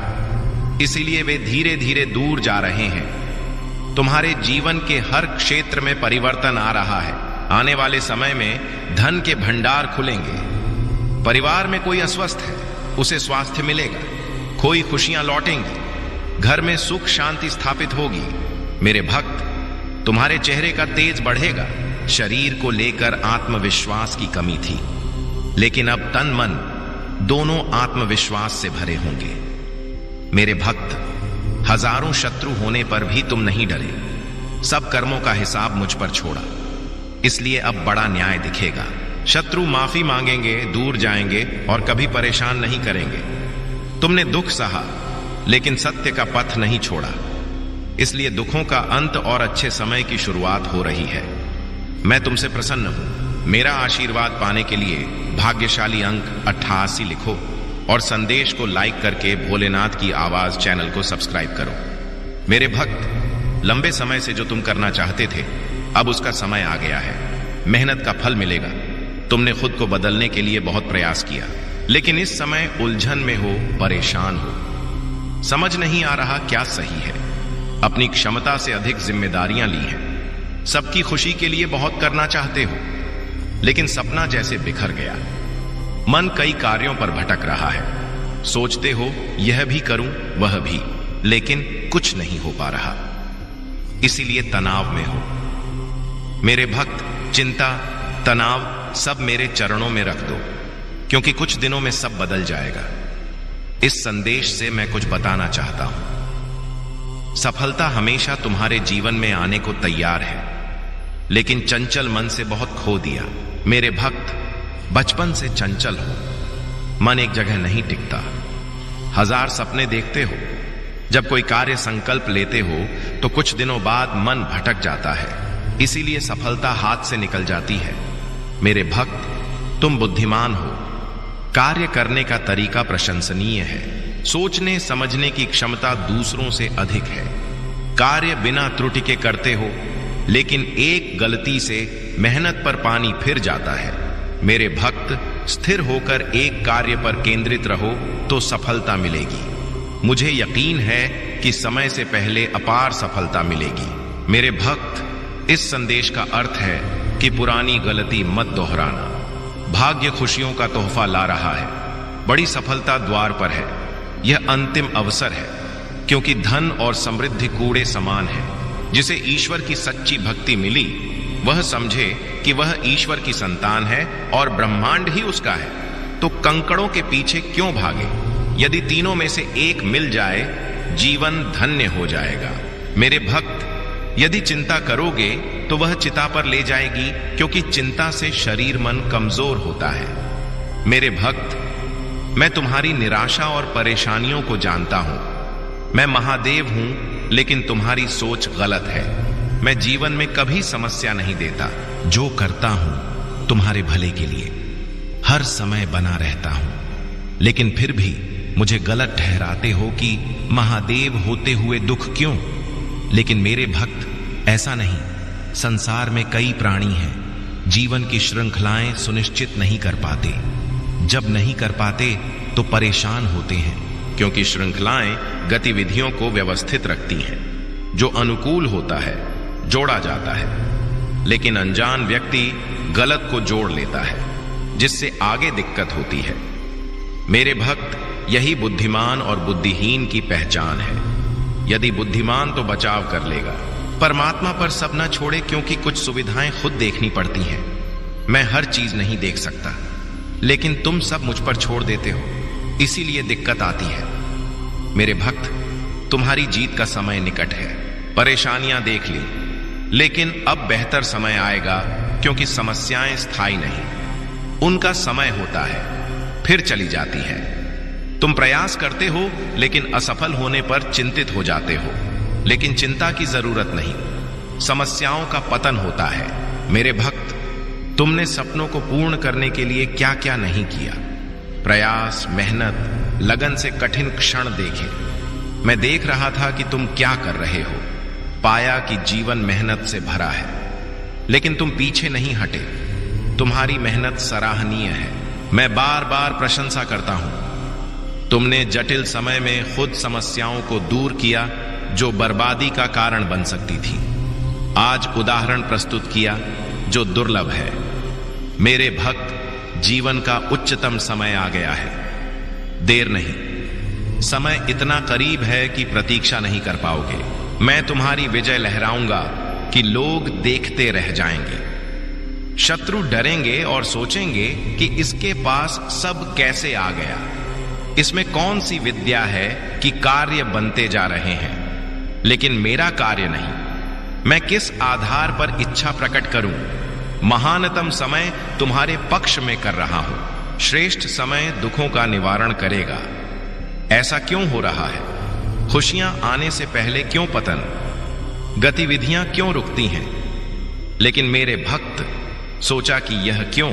इसीलिए वे धीरे धीरे दूर जा रहे हैं। तुम्हारे जीवन के हर क्षेत्र में परिवर्तन आ रहा है। आने वाले समय में धन के भंडार खुलेंगे। परिवार में कोई अस्वस्थ है, उसे स्वास्थ्य मिलेगा। कोई खुशियां लौटेंगी। घर में सुख शांति स्थापित होगी। मेरे भक्त, तुम्हारे चेहरे का तेज बढ़ेगा। शरीर को लेकर आत्मविश्वास की कमी थी, लेकिन अब तन मन दोनों आत्मविश्वास से भरे होंगे। मेरे भक्त, हजारों शत्रु होने पर भी तुम नहीं डरे। सब कर्मों का हिसाब मुझ पर छोड़ा, इसलिए अब बड़ा न्याय दिखेगा। शत्रु माफी मांगेंगे, दूर जाएंगे और कभी परेशान नहीं करेंगे। तुमने दुख सहा, लेकिन सत्य का पथ नहीं छोड़ा, इसलिए दुखों का अंत और अच्छे समय की शुरुआत हो रही है। मैं तुमसे प्रसन्न हूं। मेरा आशीर्वाद पाने के लिए भाग्यशाली अंक 88 लिखो और संदेश को लाइक करके भोलेनाथ की आवाज चैनल को सब्सक्राइब करो। मेरे भक्त, लंबे समय से जो तुम करना चाहते थे, अब उसका समय आ गया है। मेहनत का फल मिलेगा। तुमने खुद को बदलने के लिए बहुत प्रयास किया, लेकिन इस समय उलझन में हो, परेशान हो, समझ नहीं आ रहा क्या सही है। अपनी क्षमता से अधिक जिम्मेदारियां ली हैं। सबकी खुशी के लिए बहुत करना चाहते हो, लेकिन सपना जैसे बिखर गया। मन कई कार्यों पर भटक रहा है। सोचते हो यह भी करूं, वह भी, लेकिन कुछ नहीं हो पा रहा, इसीलिए तनाव में हो। मेरे भक्त, चिंता, तनाव सब मेरे चरणों में रख दो, क्योंकि कुछ दिनों में सब बदल जाएगा। इस संदेश से मैं कुछ बताना चाहता हूं। सफलता हमेशा तुम्हारे जीवन में आने को तैयार है, लेकिन चंचल मन से बहुत खो दिया। मेरे भक्त, बचपन से चंचल हो। मन एक जगह नहीं टिकता। हजार सपने देखते हो। जब कोई कार्य संकल्प लेते हो तो कुछ दिनों बाद मन भटक जाता है, इसीलिए सफलता हाथ से निकल जाती है। मेरे भक्त, तुम बुद्धिमान हो। कार्य करने का तरीका प्रशंसनीय है। सोचने समझने की क्षमता दूसरों से अधिक है। कार्य बिना त्रुटि के करते हो, लेकिन एक गलती से मेहनत पर पानी फिर जाता है। मेरे भक्त, स्थिर होकर एक कार्य पर केंद्रित रहो तो सफलता मिलेगी। मुझे यकीन है कि समय से पहले अपार सफलता मिलेगी। मेरे भक्त, इस संदेश का अर्थ है कि पुरानी गलती मत दोहराना। भाग्य खुशियों का तोहफा ला रहा है। बड़ी सफलता द्वार पर है। यह अंतिम अवसर है, क्योंकि धन और समृद्धि कूड़े समान है। जिसे ईश्वर की सच्ची भक्ति मिली, वह समझे कि वह ईश्वर की संतान है और ब्रह्मांड ही उसका है, तो कंकड़ों के पीछे क्यों भागे। यदि तीनों में से एक मिल जाए, जीवन धन्य हो जाएगा। मेरे भक्त, यदि चिंता करोगे तो वह चिता पर ले जाएगी, क्योंकि चिंता से शरीर मन कमजोर होता है। मेरे भक्त, मैं तुम्हारी निराशा और परेशानियों को जानता हूं। मैं महादेव हूं, लेकिन तुम्हारी सोच गलत है। मैं जीवन में कभी समस्या नहीं देता। जो करता हूं तुम्हारे भले के लिए, हर समय बना रहता हूं, लेकिन फिर भी मुझे गलत ठहराते हो कि महादेव होते हुए दुख क्यों। लेकिन मेरे भक्त, ऐसा नहीं। संसार में कई प्राणी हैं, जीवन की श्रृंखलाएं सुनिश्चित नहीं कर पाते। जब नहीं कर पाते तो परेशान होते हैं, क्योंकि श्रृंखलाएं गतिविधियों को व्यवस्थित रखती हैं। जो अनुकूल होता है जोड़ा जाता है, लेकिन अनजान व्यक्ति गलत को जोड़ लेता है, जिससे आगे दिक्कत होती है। मेरे भक्त, यही बुद्धिमान और बुद्धिहीन की पहचान है। यदि बुद्धिमान तो बचाव कर लेगा, परमात्मा पर सब न छोड़े, क्योंकि कुछ सुविधाएं खुद देखनी पड़ती हैं। मैं हर चीज नहीं देख सकता, लेकिन तुम सब मुझ पर छोड़ देते हो, इसीलिए दिक्कत आती है। मेरे भक्त, तुम्हारी जीत का समय निकट है। परेशानियां देख ली, लेकिन अब बेहतर समय आएगा, क्योंकि समस्याएं स्थायी नहीं, उनका समय होता है, फिर चली जाती है। तुम प्रयास करते हो, लेकिन असफल होने पर चिंतित हो जाते हो, लेकिन चिंता की जरूरत नहीं, समस्याओं का पतन होता है। मेरे भक्त, तुमने सपनों को पूर्ण करने के लिए क्या क्या नहीं किया। प्रयास, मेहनत, लगन से कठिन क्षण देखे। मैं देख रहा था कि तुम क्या कर रहे हो। पाया कि जीवन मेहनत से भरा है, लेकिन तुम पीछे नहीं हटे। तुम्हारी मेहनत सराहनीय है, मैं बार बार प्रशंसा करता हूं। तुमने जटिल समय में खुद समस्याओं को दूर किया जो बर्बादी का कारण बन सकती थी। आज उदाहरण प्रस्तुत किया जो दुर्लभ है। मेरे भक्त, जीवन का उच्चतम समय आ गया है। देर नहीं, समय इतना करीब है कि प्रतीक्षा नहीं कर पाओगे। मैं तुम्हारी विजय लहराऊंगा कि लोग देखते रह जाएंगे। शत्रु डरेंगे और सोचेंगे कि इसके पास सब कैसे आ गया। इसमें कौन सी विद्या है कि कार्य बनते जा रहे हैं, लेकिन मेरा कार्य नहीं। मैं किस आधार पर इच्छा प्रकट करूं? महानतम समय तुम्हारे पक्ष में कर रहा हूं। श्रेष्ठ समय दुखों का निवारण करेगा। ऐसा क्यों हो रहा है? खुशियां आने से पहले क्यों पतन? गतिविधियां क्यों रुकती हैं? लेकिन मेरे भक्त, सोचा कि यह क्यों?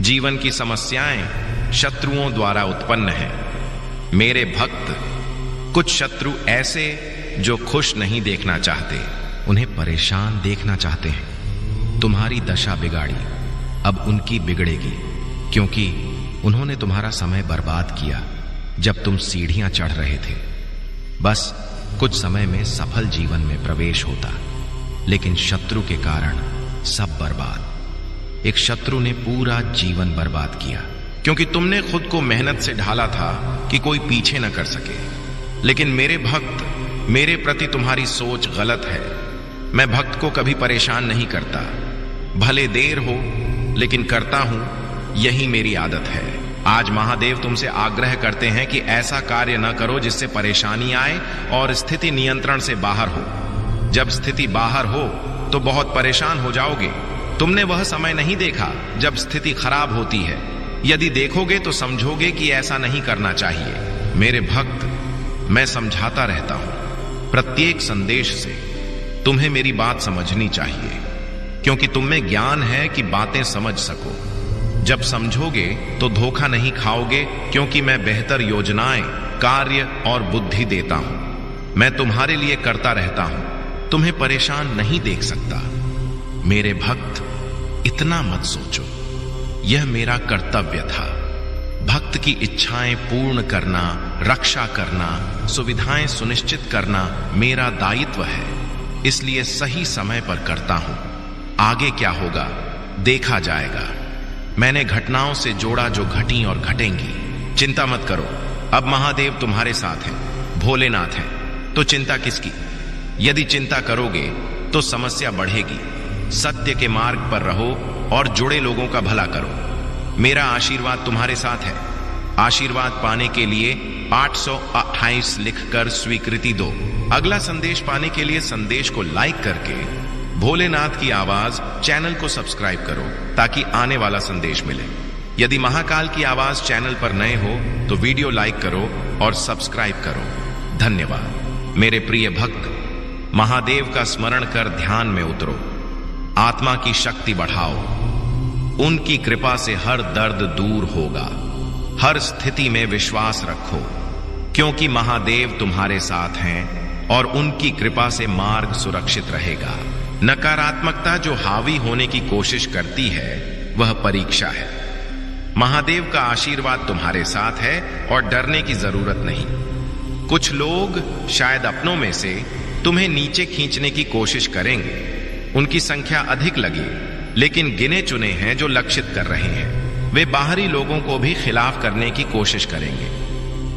जीवन की समस्याएं शत्रुओं द्वारा उत्पन्न हैं। मेरे भक्त, कुछ शत्रु ऐसे जो खुश नहीं देखना चाहते, उन्हें परेशान देखना चाहते हैं। तुम्हारी दशा बिगाड़ी, अब उनकी बिगड़ेगी, क्योंकि उन्होंने तुम्हारा समय बर्बाद किया जब तुम सीढ़ियां चढ़ रहे थे। बस कुछ समय में सफल जीवन में प्रवेश होता, लेकिन शत्रु के कारण सब बर्बाद। एक शत्रु ने पूरा जीवन बर्बाद किया, क्योंकि तुमने खुद को मेहनत से ढाला था कि कोई पीछे न कर सके। लेकिन मेरे भक्त, मेरे प्रति तुम्हारी सोच गलत है। मैं भक्त को कभी परेशान नहीं करता, भले देर हो, लेकिन करता हूं। यही मेरी आदत है। आज महादेव तुमसे आग्रह करते हैं कि ऐसा कार्य न करो जिससे परेशानी आए और स्थिति नियंत्रण से बाहर हो। जब स्थिति बाहर हो तो बहुत परेशान हो जाओगे। तुमने वह समय नहीं देखा जब स्थिति खराब होती है। यदि देखोगे तो समझोगे कि ऐसा नहीं करना चाहिए। मेरे भक्त, मैं समझाता रहता हूं। प्रत्येक संदेश से तुम्हें मेरी बात समझनी चाहिए, क्योंकि तुम में ज्ञान है कि बातें समझ सको। जब समझोगे तो धोखा नहीं खाओगे, क्योंकि मैं बेहतर योजनाएं, कार्य और बुद्धि देता हूं। मैं तुम्हारे लिए करता रहता हूं, तुम्हें परेशान नहीं देख सकता। मेरे भक्त, इतना मत सोचो, यह मेरा कर्तव्य था। भक्त की इच्छाएं पूर्ण करना, रक्षा करना, सुविधाएं सुनिश्चित करना मेरा दायित्व है। इसलिए सही समय पर करता हूं। आगे क्या होगा देखा जाएगा। मैंने घटनाओं से जोड़ा जो घटी और घटेंगी। चिंता मत करो, अब महादेव तुम्हारे साथ हैं, भोलेनाथ हैं, तो चिंता किसकी? यदि चिंता करोगे तो समस्या बढ़ेगी। सत्य के मार्ग पर रहो और जुड़े लोगों का भला करो। मेरा आशीर्वाद तुम्हारे साथ है। आशीर्वाद पाने के लिए 828 लिखकर स्वीकृति दो। अगला संदेश पाने के लिए संदेश को लाइक करके भोलेनाथ की आवाज चैनल को सब्सक्राइब करो, ताकि आने वाला संदेश मिले। यदि महाकाल की आवाज चैनल पर नए हो तो वीडियो लाइक करो और सब्सक्राइब करो। धन्यवाद। मेरे प्रिय भक्त, महादेव का स्मरण कर ध्यान में उतरो। आत्मा की शक्ति बढ़ाओ। उनकी कृपा से हर दर्द दूर होगा। हर स्थिति में विश्वास रखो, क्योंकि महादेव तुम्हारे साथ हैं और उनकी कृपा से मार्ग सुरक्षित रहेगा। नकारात्मकता जो हावी होने की कोशिश करती है, वह परीक्षा है। महादेव का आशीर्वाद तुम्हारे साथ है और डरने की जरूरत नहीं। कुछ लोग शायद अपनों में से तुम्हें नीचे खींचने की कोशिश करेंगे। उनकी संख्या अधिक लगी, लेकिन गिने चुने हैं जो लक्षित कर रहे हैं। वे बाहरी लोगों को भी खिलाफ करने की कोशिश करेंगे,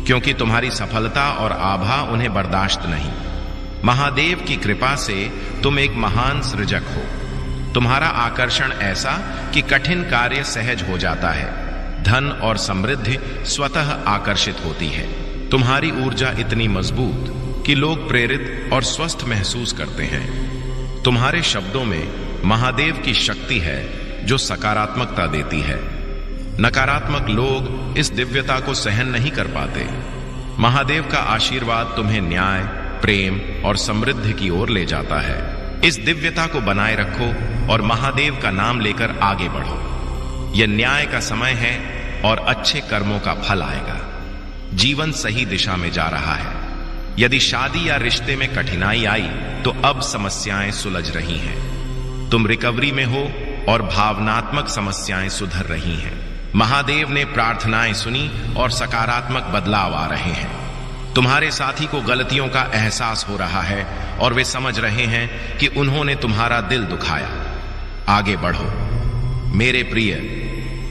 क्योंकि तुम्हारी सफलता और आभा उन्हें बर्दाश्त नहीं। महादेव की कृपा से तुम एक महान सृजक हो। तुम्हारा आकर्षण ऐसा कि कठिन कार्य सहज हो जाता है। धन और समृद्धि स्वतः आकर्षित होती है। तुम्हारी ऊर्जा इतनी मजबूत कि लोग प्रेरित और स्वस्थ महसूस करते हैं। तुम्हारे शब्दों में महादेव की शक्ति है जो सकारात्मकता देती है। नकारात्मक लोग इस दिव्यता को सहन नहीं कर पाते। महादेव का आशीर्वाद तुम्हें न्याय, प्रेम और समृद्धि की ओर ले जाता है। इस दिव्यता को बनाए रखो और महादेव का नाम लेकर आगे बढ़ो। यह न्याय का समय है और अच्छे कर्मों का फल आएगा। जीवन सही दिशा में जा रहा है। यदि शादी या रिश्ते में कठिनाई आई तो अब समस्याएं सुलझ रही हैं। तुम रिकवरी में हो और भावनात्मक समस्याएं सुधर रही हैं। महादेव ने प्रार्थनाएं सुनी और सकारात्मक बदलाव आ रहे हैं। तुम्हारे साथी को गलतियों का एहसास हो रहा है और वे समझ रहे हैं कि उन्होंने तुम्हारा दिल दुखाया। आगे बढ़ो मेरे प्रिय,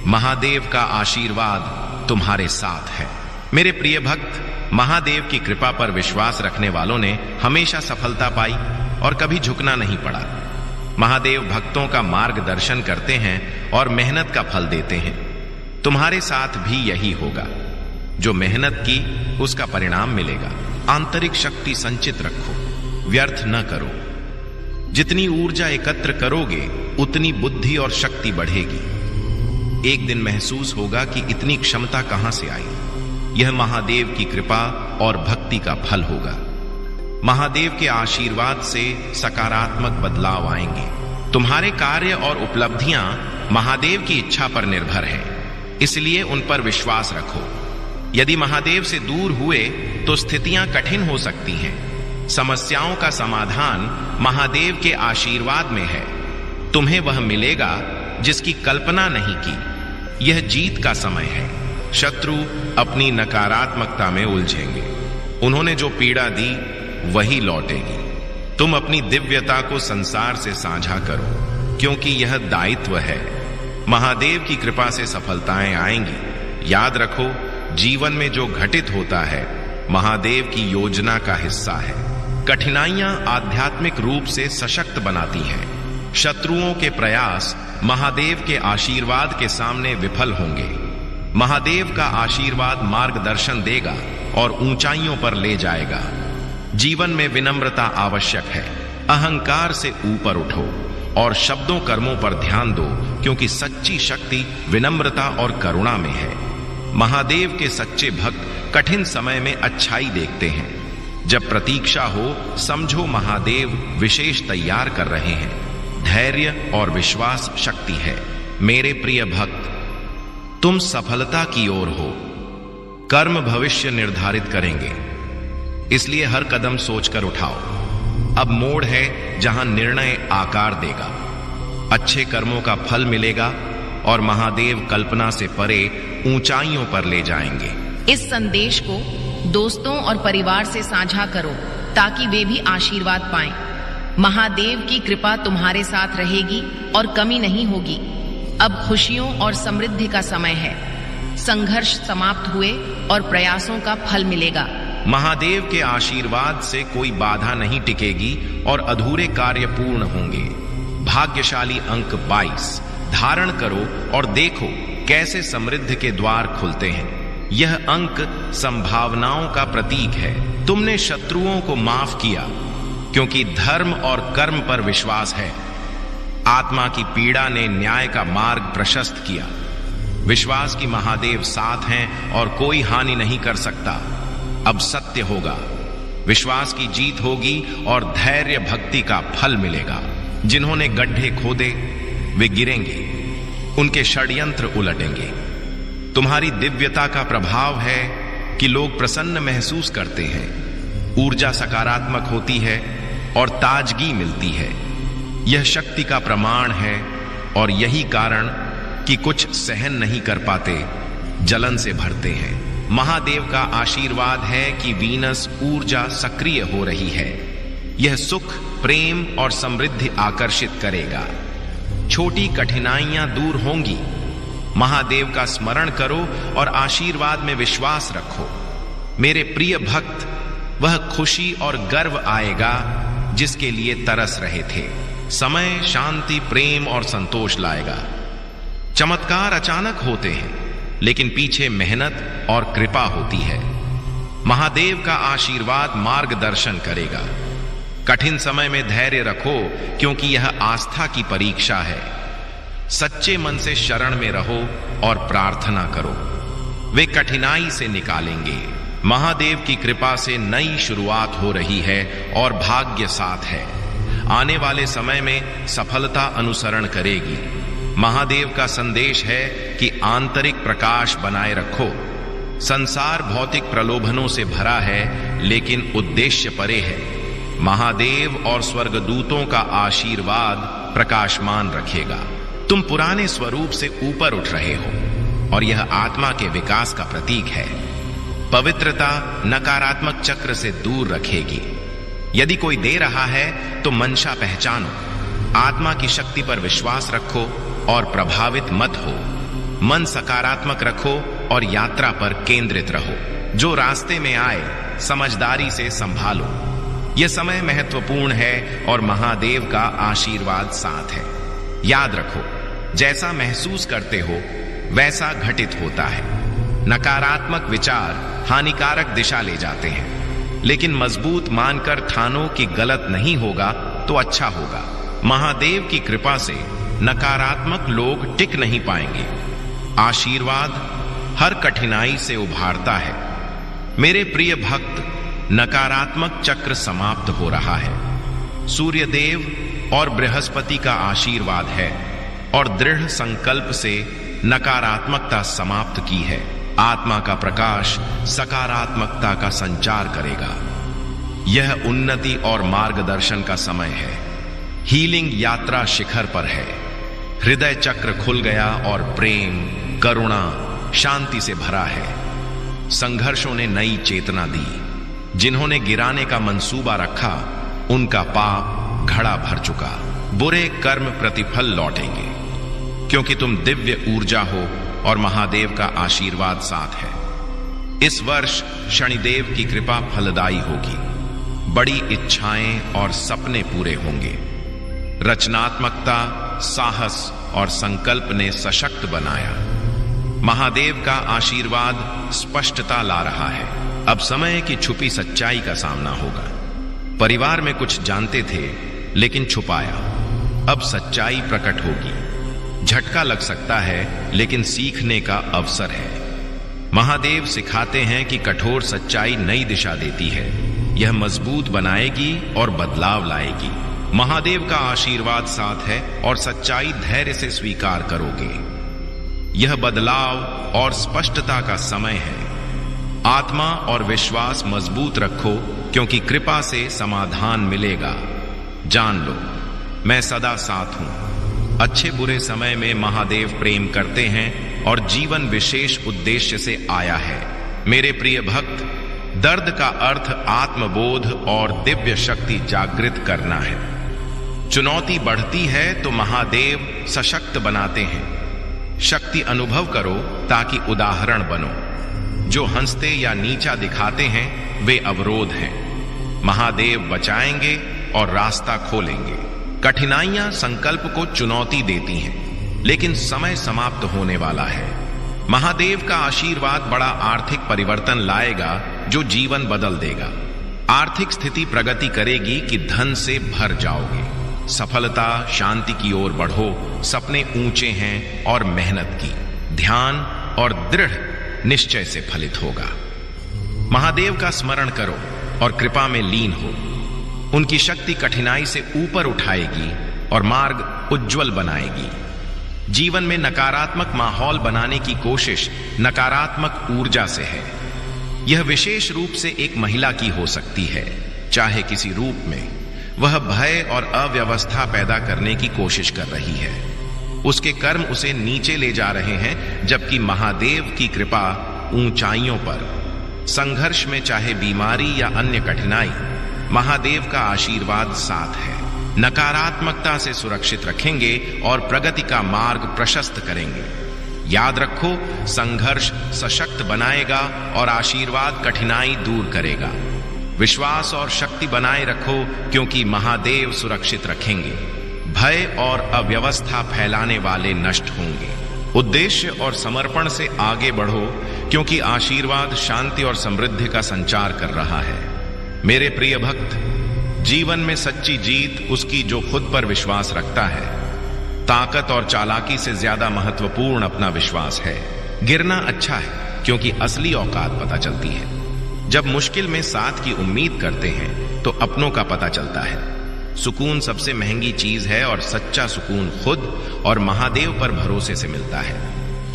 महादेव का आशीर्वाद तुम्हारे साथ है। मेरे प्रिय भक्त, महादेव की कृपा पर विश्वास रखने वालों ने हमेशा सफलता पाई और कभी झुकना नहीं पड़ा। महादेव भक्तों का मार्गदर्शन करते हैं और मेहनत का फल देते हैं। तुम्हारे साथ भी यही होगा। जो मेहनत की उसका परिणाम मिलेगा। आंतरिक शक्ति संचित रखो, व्यर्थ न करो। जितनी ऊर्जा एकत्र करोगे उतनी बुद्धि और शक्ति बढ़ेगी। एक दिन महसूस होगा कि इतनी क्षमता कहां से आई। यह महादेव की कृपा और भक्ति का फल होगा। महादेव के आशीर्वाद से सकारात्मक बदलाव आएंगे। तुम्हारे कार्य और उपलब्धियां महादेव की इच्छा पर निर्भर हैं, इसलिए उन पर विश्वास रखो। यदि महादेव से दूर हुए तो स्थितियां कठिन हो सकती हैं। समस्याओं का समाधान महादेव के आशीर्वाद में है। तुम्हें वह मिलेगा जिसकी कल्पना नहीं की। यह जीत का समय है। शत्रु अपनी नकारात्मकता में उलझेंगे। उन्होंने जो पीड़ा दी वही लौटेगी। तुम अपनी दिव्यता को संसार से साझा करो, क्योंकि यह दायित्व है। महादेव की कृपा से सफलताएं आएंगी। याद रखो, जीवन में जो घटित होता है महादेव की योजना का हिस्सा है। कठिनाइयां आध्यात्मिक रूप से सशक्त बनाती हैं। शत्रुओं के प्रयास महादेव के आशीर्वाद के सामने विफल होंगे। महादेव का आशीर्वाद मार्गदर्शन देगा और ऊंचाइयों पर ले जाएगा। जीवन में विनम्रता आवश्यक है। अहंकार से ऊपर उठो और शब्दों कर्मों पर ध्यान दो, क्योंकि सच्ची शक्ति विनम्रता और करुणा में है। महादेव के सच्चे भक्त कठिन समय में अच्छाई देखते हैं। जब प्रतीक्षा हो, समझो महादेव विशेष तैयार कर रहे हैं। धैर्य और विश्वास शक्ति है। मेरे प्रिय भक्त, तुम सफलता की ओर हो। कर्म भविष्य निर्धारित करेंगे, इसलिए हर कदम सोचकर उठाओ। अब मोड़ है जहां निर्णय आकार देगा। अच्छे कर्मों का फल मिलेगा और महादेव कल्पना से परे ऊंचाइयों पर ले जाएंगे। इस संदेश को दोस्तों और परिवार से साझा करो ताकि वे भी आशीर्वाद पाएं। महादेव की कृपा तुम्हारे साथ रहेगी और कमी नहीं होगी। अब खुशियों और समृद्धि का समय है। संघर्ष समाप्त हुए और प्रयासों का फल मिलेगा। महादेव के आशीर्वाद से कोई बाधा नहीं टिकेगी और अधूरे कार्य पूर्ण होंगे। भाग्यशाली अंक 22 धारण करो और देखो कैसे समृद्धि के द्वार खुलते हैं। यह अंक संभावनाओं का प्रतीक है। तुमने शत्रुओं को माफ किया क्योंकि धर्म और कर्म पर विश्वास है। आत्मा की पीड़ा ने न्याय का मार्ग प्रशस्त किया। विश्वास की महादेव साथ हैं और कोई हानि नहीं कर सकता। अब सत्य होगा, विश्वास की जीत होगी और धैर्य भक्ति का फल मिलेगा। जिन्होंने गड्ढे खोदे वे गिरेंगे, उनके षड्यंत्र उलटेंगे। तुम्हारी दिव्यता का प्रभाव है कि लोग प्रसन्न महसूस करते हैं। ऊर्जा सकारात्मक होती है और ताजगी मिलती है। यह शक्ति का प्रमाण है और यही कारण कि कुछ सहन नहीं कर पाते, जलन से भरते हैं। महादेव का आशीर्वाद है कि वीनस ऊर्जा सक्रिय हो रही है। यह सुख, प्रेम और समृद्धि आकर्षित करेगा। छोटी कठिनाइयां दूर होंगी। महादेव का स्मरण करो और आशीर्वाद में विश्वास रखो। मेरे प्रिय भक्त, वह खुशी और गर्व आएगा जिसके लिए तरस रहे थे। समय शांति, प्रेम और संतोष लाएगा। चमत्कार अचानक होते हैं, लेकिन पीछे मेहनत और कृपा होती है। महादेव का आशीर्वाद मार्गदर्शन करेगा। कठिन समय में धैर्य रखो, क्योंकि यह आस्था की परीक्षा है। सच्चे मन से शरण में रहो और प्रार्थना करो, वे कठिनाई से निकालेंगे। महादेव की कृपा से नई शुरुआत हो रही है और भाग्य साथ है। आने वाले समय में सफलता अनुसरण करेगी। महादेव का संदेश है कि आंतरिक प्रकाश बनाए रखो। संसार भौतिक प्रलोभनों से भरा है, लेकिन उद्देश्य परे है। महादेव और स्वर्गदूतों का आशीर्वाद प्रकाशमान रखेगा। तुम पुराने स्वरूप से ऊपर उठ रहे हो और यह आत्मा के विकास का प्रतीक है। पवित्रता नकारात्मक चक्र से दूर रखेगी। यदि कोई दे रहा है तो मंशा पहचानो। आत्मा की शक्ति पर विश्वास रखो और प्रभावित मत हो। मन सकारात्मक रखो और यात्रा पर केंद्रित रहो। जो रास्ते में आए समझदारी से संभालो। यह समय महत्वपूर्ण है और महादेव का आशीर्वाद साथ है। याद रखो, जैसा महसूस करते हो वैसा घटित होता है। नकारात्मक विचार हानिकारक दिशा ले जाते हैं, लेकिन मजबूत मानकर ठानो कि गलत नहीं होगा तो अच्छा होगा। महादेव की कृपा से नकारात्मक लोग टिक नहीं पाएंगे। आशीर्वाद हर कठिनाई से उभारता है। मेरे प्रिय भक्त, नकारात्मक चक्र समाप्त हो रहा है। सूर्यदेव और बृहस्पति का आशीर्वाद है और दृढ़ संकल्प से नकारात्मकता समाप्त की है। आत्मा का प्रकाश सकारात्मकता का संचार करेगा। यह उन्नति और मार्गदर्शन का समय है। हीलिंग यात्रा शिखर पर है। हृदय चक्र खुल गया और प्रेम, करुणा, शांति से भरा है। संघर्षों ने नई चेतना दी। जिन्होंने गिराने का मंसूबा रखा, उनका पाप घड़ा भर चुका। बुरे कर्म प्रतिफल लौटेंगे, क्योंकि तुम दिव्य ऊर्जा हो और महादेव का आशीर्वाद साथ है। इस वर्ष शनिदेव की कृपा फलदायी होगी। बड़ी इच्छाएं और सपने पूरे होंगे। रचनात्मकता, साहस और संकल्प ने सशक्त बनाया। महादेव का आशीर्वाद स्पष्टता ला रहा है। अब समय की छुपी सच्चाई का सामना होगा। परिवार में कुछ जानते थे लेकिन छुपाया, अब सच्चाई प्रकट होगी। झटका लग सकता है, लेकिन सीखने का अवसर है। महादेव सिखाते हैं कि कठोर सच्चाई नई दिशा देती है। यह मजबूत बनाएगी और बदलाव लाएगी। महादेव का आशीर्वाद साथ है और सच्चाई धैर्य से स्वीकार करोगे। यह बदलाव और स्पष्टता का समय है। आत्मा और विश्वास मजबूत रखो, क्योंकि कृपा से समाधान मिलेगा। जान लो, मैं सदा साथ हूं। अच्छे बुरे समय में महादेव प्रेम करते हैं और जीवन विशेष उद्देश्य से आया है। मेरे प्रिय भक्त, दर्द का अर्थ आत्मबोध और दिव्य शक्ति जागृत करना है। चुनौती बढ़ती है तो महादेव सशक्त बनाते हैं। शक्ति अनुभव करो ताकि उदाहरण बनो। जो हंसते या नीचा दिखाते हैं वे अवरोध हैं। महादेव बचाएंगे और रास्ता खोलेंगे। कठिनाइयां संकल्प को चुनौती देती हैं, लेकिन समय समाप्त होने वाला है। महादेव का आशीर्वाद बड़ा आर्थिक परिवर्तन लाएगा जो जीवन बदल देगा। आर्थिक स्थिति प्रगति करेगी कि धन से भर जाओगे। सफलता, शांति की ओर बढ़ो। सपने ऊंचे हैं और मेहनत की, ध्यान और दृढ़ निश्चय से फलित होगा। महादेव का स्मरण करो और कृपा में लीन हो। उनकी शक्ति कठिनाई से ऊपर उठाएगी और मार्ग उज्जवल बनाएगी। जीवन में नकारात्मक माहौल बनाने की कोशिश नकारात्मक ऊर्जा से है। यह विशेष रूप से एक महिला की हो सकती है, चाहे किसी रूप में। वह भय और अव्यवस्था पैदा करने की कोशिश कर रही है। उसके कर्म उसे नीचे ले जा रहे हैं, जबकि महादेव की कृपा ऊंचाइयों पर। संघर्ष में चाहे बीमारी या अन्य कठिनाई, महादेव का आशीर्वाद साथ है। नकारात्मकता से सुरक्षित रखेंगे और प्रगति का मार्ग प्रशस्त करेंगे। याद रखो, संघर्ष सशक्त बनाएगा और आशीर्वाद कठिनाई दूर करेगा। विश्वास और शक्ति बनाए रखो, क्योंकि महादेव सुरक्षित रखेंगे। भय और अव्यवस्था फैलाने वाले नष्ट होंगे। उद्देश्य और समर्पण से आगे बढ़ो, क्योंकि आशीर्वाद शांति और समृद्धि का संचार कर रहा है। मेरे प्रिय भक्त, जीवन में सच्ची जीत उसकी जो खुद पर विश्वास रखता है। ताकत और चालाकी से ज्यादा महत्वपूर्ण अपना विश्वास है। गिरना अच्छा है, क्योंकि असली औकात पता चलती है। जब मुश्किल में साथ की उम्मीद करते हैं तो अपनों का पता चलता है। सुकून सबसे महंगी चीज है और सच्चा सुकून खुद और महादेव पर भरोसे से मिलता है।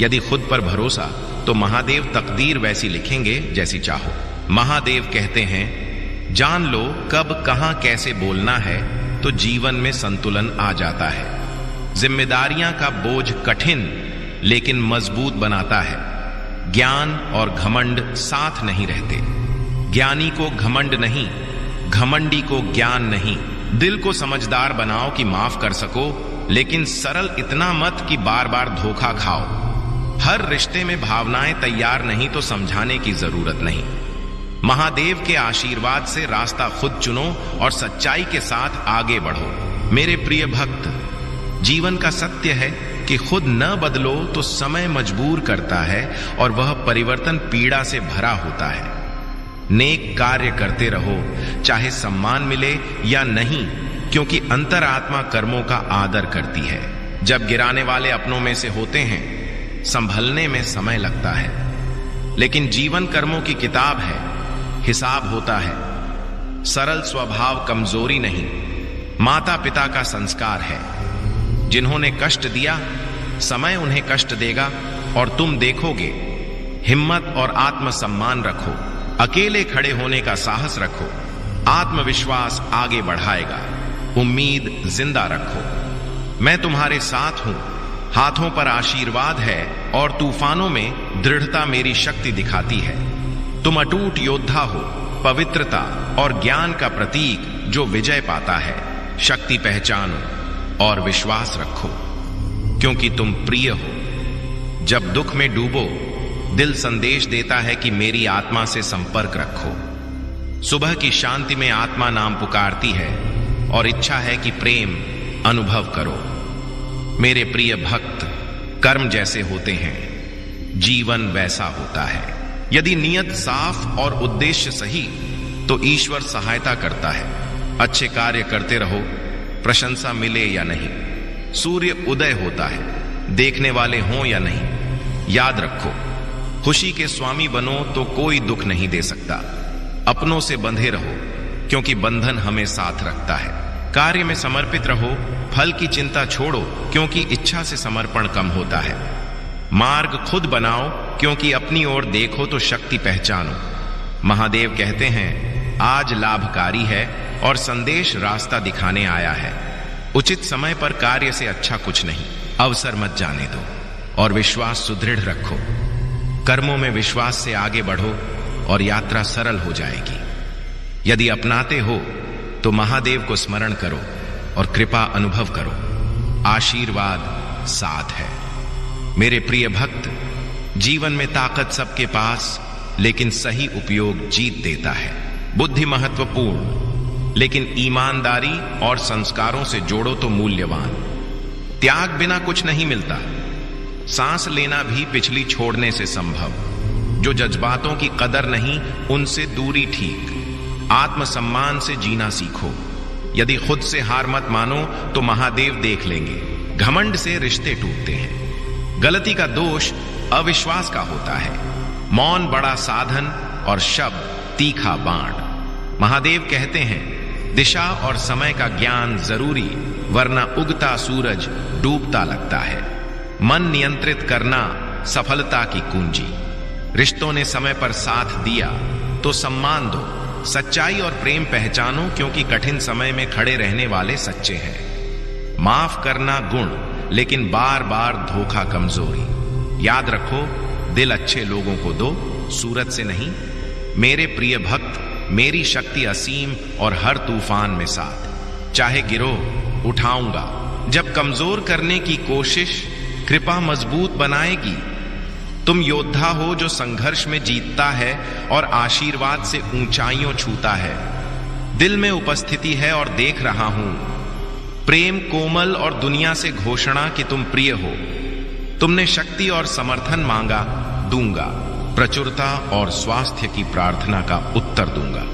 यदि खुद पर भरोसा तो महादेव तकदीर वैसी लिखेंगे जैसी चाहो। महादेव कहते हैं, जान लो कब कहां कैसे बोलना है तो जीवन में संतुलन आ जाता है। जिम्मेदारियां का बोझ कठिन लेकिन मजबूत बनाता है। ज्ञान और घमंड साथ नहीं रहते। ज्ञानी को घमंड नहीं, घमंडी को ज्ञान नहीं। दिल को समझदार बनाओ कि माफ कर सको, लेकिन सरल इतना मत कि बार बार धोखा खाओ। हर रिश्ते में भावनाएं तैयार नहीं तो समझाने की जरूरत नहीं। महादेव के आशीर्वाद से रास्ता खुद चुनो और सच्चाई के साथ आगे बढ़ो। मेरे प्रिय भक्त, जीवन का सत्य है कि खुद न बदलो तो समय मजबूर करता है और वह परिवर्तन पीड़ा से भरा होता है। नेक कार्य करते रहो, चाहे सम्मान मिले या नहीं, क्योंकि अंतरात्मा कर्मों का आदर करती है। जब गिराने वाले अपनों में से होते हैं, संभलने में समय लगता है, लेकिन जीवन कर्मों की किताब है, हिसाब होता है। सरल स्वभाव कमजोरी नहीं, माता पिता का संस्कार है। जिन्होंने कष्ट दिया, समय उन्हें कष्ट देगा और तुम देखोगे। हिम्मत और आत्मसम्मान रखो, अकेले खड़े होने का साहस रखो। आत्मविश्वास आगे बढ़ाएगा। उम्मीद जिंदा रखो। मैं तुम्हारे साथ हूं, हाथों पर आशीर्वाद है और तूफानों में दृढ़ता मेरी शक्ति दिखाती है। तुम अटूट योद्धा हो, पवित्रता और ज्ञान का प्रतीक जो विजय पाता है। शक्ति पहचानो और विश्वास रखो, क्योंकि तुम प्रिय हो। जब दुख में डूबो, दिल संदेश देता है कि मेरी आत्मा से संपर्क रखो। सुबह की शांति में आत्मा नाम पुकारती है और इच्छा है कि प्रेम अनुभव करो। मेरे प्रिय भक्त, कर्म जैसे होते हैं, जीवन वैसा होता है। यदि नियत साफ और उद्देश्य सही तो ईश्वर सहायता करता है। अच्छे कार्य करते रहो, प्रशंसा मिले या नहीं। सूर्य उदय होता है, देखने वाले हों या नहीं। याद रखो, खुशी के स्वामी बनो तो कोई दुख नहीं दे सकता। अपनों से बंधे रहो, क्योंकि बंधन हमें साथ रखता है। कार्य में समर्पित रहो, फल की चिंता छोड़ो, क्योंकि इच्छा से समर्पण कम होता है। मार्ग खुद बनाओ, क्योंकि अपनी ओर देखो तो शक्ति पहचानो। महादेव कहते हैं, आज लाभकारी है और संदेश रास्ता दिखाने आया है। उचित समय पर कार्य से अच्छा कुछ नहीं। अवसर मत जाने दो और विश्वास सुदृढ़ रखो। कर्मों में विश्वास से आगे बढ़ो और यात्रा सरल हो जाएगी। यदि अपनाते हो तो महादेव को स्मरण करो और कृपा अनुभव करो। आशीर्वाद साथ है। मेरे प्रिय भक्त, जीवन में ताकत सबके पास, लेकिन सही उपयोग जीत देता है। बुद्धि महत्वपूर्ण, लेकिन ईमानदारी और संस्कारों से जोड़ो तो मूल्यवान। त्याग बिना कुछ नहीं मिलता। सांस लेना भी पिछली छोड़ने से संभव। जो जज्बातों की कदर नहीं, उनसे दूरी ठीक। आत्मसम्मान से जीना सीखो। यदि खुद से हार मत मानो तो महादेव देख लेंगे। घमंड से रिश्ते टूटते हैं। गलती का दोष अविश्वास का होता है। मौन बड़ा साधन और शब्द तीखा बाण। महादेव कहते हैं, दिशा और समय का ज्ञान जरूरी, वरना उगता सूरज डूबता लगता है। मन नियंत्रित करना सफलता की कुंजी। रिश्तों ने समय पर साथ दिया तो सम्मान दो। सच्चाई और प्रेम पहचानो, क्योंकि कठिन समय में खड़े रहने वाले सच्चे हैं। माफ करना गुण, लेकिन बार बार धोखा कमजोरी। याद रखो, दिल अच्छे लोगों को दो, सूरत से नहीं। मेरे प्रिय भक्त, मेरी शक्ति असीम और हर तूफान में साथ। चाहे गिरो, उठाऊंगा। जब कमजोर करने की कोशिश, कृपा मजबूत बनाएगी। तुम योद्धा हो जो संघर्ष में जीतता है और आशीर्वाद से ऊंचाइयों छूता है। दिल में उपस्थिति है और देख रहा हूं। प्रेम कोमल और दुनिया से घोषणा कि तुम प्रिय हो। तुमने शक्ति और समर्थन मांगा, दूंगा। प्रचुरता और स्वास्थ्य की प्रार्थना का उत्तर दूंगा।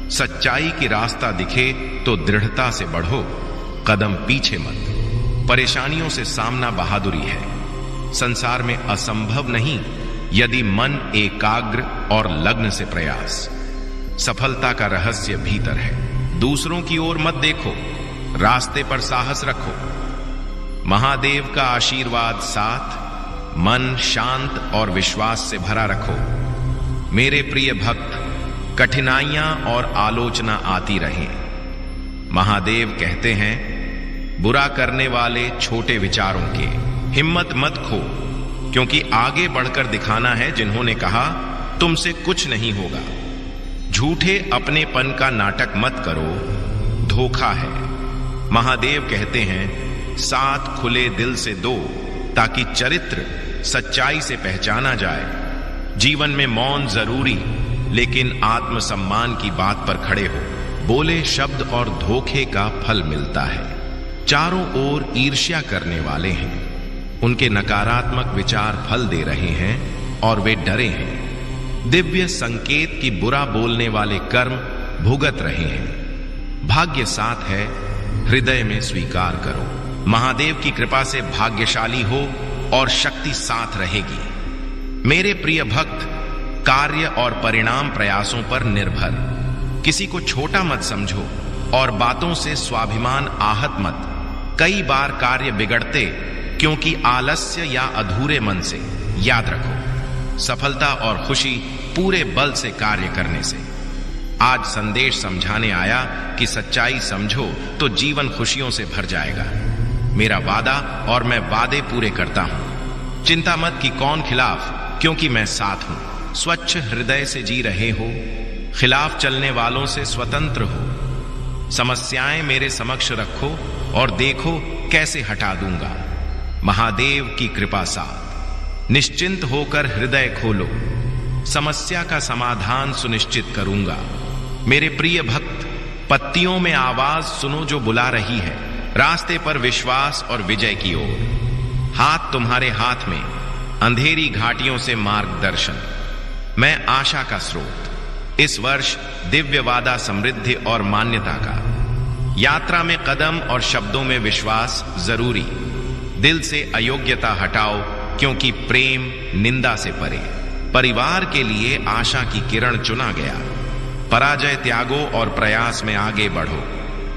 सच्चाई की रास्ता दिखे तो दृढ़ता से बढ़ो, कदम पीछे मत। परेशानियों से सामना बहादुरी है। संसार में असंभव नहीं यदि मन एकाग्र और लग्न से प्रयास। सफलता का रहस्य भीतर है। दूसरों की ओर मत देखो, रास्ते पर साहस रखो। महादेव का आशीर्वाद साथ, मन शांत और विश्वास से भरा रखो। मेरे प्रिय भक्त, कठिनाइयां और आलोचना आती रहें। महादेव कहते हैं, बुरा करने वाले छोटे विचारों के हिम्मत मत खो, क्योंकि आगे बढ़कर दिखाना है जिन्होंने कहा तुमसे कुछ नहीं होगा। झूठे अपनेपन का नाटक मत करो, धोखा है। महादेव कहते हैं, साथ खुले दिल से दो, ताकि चरित्र सच्चाई से पहचाना जाए। जीवन में मौन जरूरी, लेकिन आत्मसम्मान की बात पर खड़े हो। बोले शब्द और धोखे का फल मिलता है। चारों ओर ईर्ष्या करने वाले हैं, उनके नकारात्मक विचार फल दे रहे हैं और वे डरे हैं। दिव्य संकेत की बुरा बोलने वाले कर्म भुगत रहे हैं। भाग्य साथ है, हृदय में स्वीकार करो। महादेव की कृपा से भाग्यशाली हो और शक्ति साथ रहेगी। मेरे प्रिय भक्त, कार्य और परिणाम प्रयासों पर निर्भर। किसी को छोटा मत समझो और बातों से स्वाभिमान आहत मत। कई बार कार्य बिगड़ते क्योंकि आलस्य या अधूरे मन से। याद रखो, सफलता और खुशी पूरे बल से कार्य करने से। आज संदेश समझाने आया कि सच्चाई समझो तो जीवन खुशियों से भर जाएगा। मेरा वादा और मैं वादे पूरे करता हूं। चिंता मत कि कौन खिलाफ, क्योंकि मैं साथ हूं। स्वच्छ हृदय से जी रहे हो, खिलाफ चलने वालों से स्वतंत्र हो। समस्याएं मेरे समक्ष रखो और देखो कैसे हटा दूंगा। महादेव की कृपा साथ। निश्चिंत होकर हृदय खोलो, समस्या का समाधान सुनिश्चित करूंगा। मेरे प्रिय भक्त, पत्तियों में आवाज सुनो जो बुला रही है, रास्ते पर विश्वास और विजय की ओर। हाथ तुम्हारे हाथ में, अंधेरी घाटियों से मार्गदर्शन। मैं आशा का स्रोत। इस वर्ष दिव्य वादा, समृद्धि और मान्यता का। यात्रा में कदम और शब्दों में विश्वास जरूरी। दिल से अयोग्यता हटाओ, क्योंकि प्रेम निंदा से परे। परिवार के लिए आशा की किरण चुना गया। पराजय त्यागो और प्रयास में आगे बढ़ो।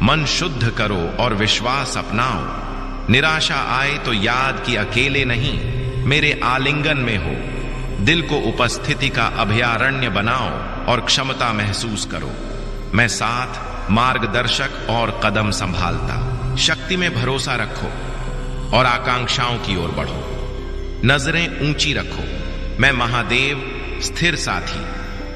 मन शुद्ध करो और विश्वास अपनाओ। निराशा आए तो याद कि अकेले नहीं, मेरे आलिंगन में हो। दिल को उपस्थिति का अभयारण्य बनाओ और क्षमता महसूस करो। मैं साथ, मार्गदर्शक और कदम संभालता। शक्ति में भरोसा रखो और आकांक्षाओं की ओर बढ़ो। नजरें ऊंची रखो। मैं महादेव, स्थिर साथी,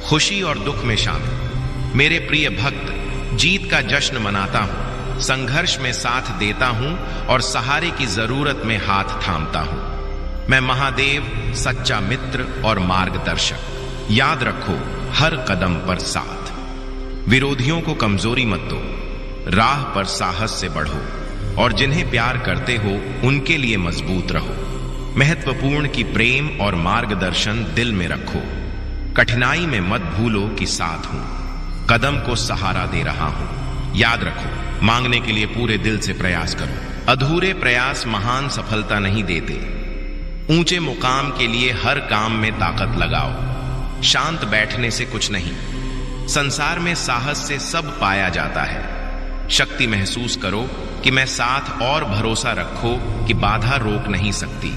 खुशी और दुख में शामिल। मेरे प्रिय भक्त, जीत का जश्न मनाता हूं। संघर्ष में साथ देता हूं और सहारे की जरूरत में हाथ थामता हूं। मैं महादेव, सच्चा मित्र और मार्गदर्शक। याद रखो, हर कदम पर साथ। विरोधियों को कमजोरी मत दो, राह पर साहस से बढ़ो और जिन्हें प्यार करते हो उनके लिए मजबूत रहो। महत्वपूर्ण कि प्रेम और मार्गदर्शन दिल में रखो। कठिनाई में मत भूलो कि साथ हूं, कदम को सहारा दे रहा हूं। याद रखो, मांगने के लिए पूरे दिल से प्रयास करो। अधूरे प्रयास महान सफलता नहीं देते। ऊंचे मुकाम के लिए हर काम में ताकत लगाओ। शांत बैठने से कुछ नहीं। संसार में साहस से सब पाया जाता है। शक्ति महसूस करो कि मैं साथ और भरोसा रखो कि बाधा रोक नहीं सकती।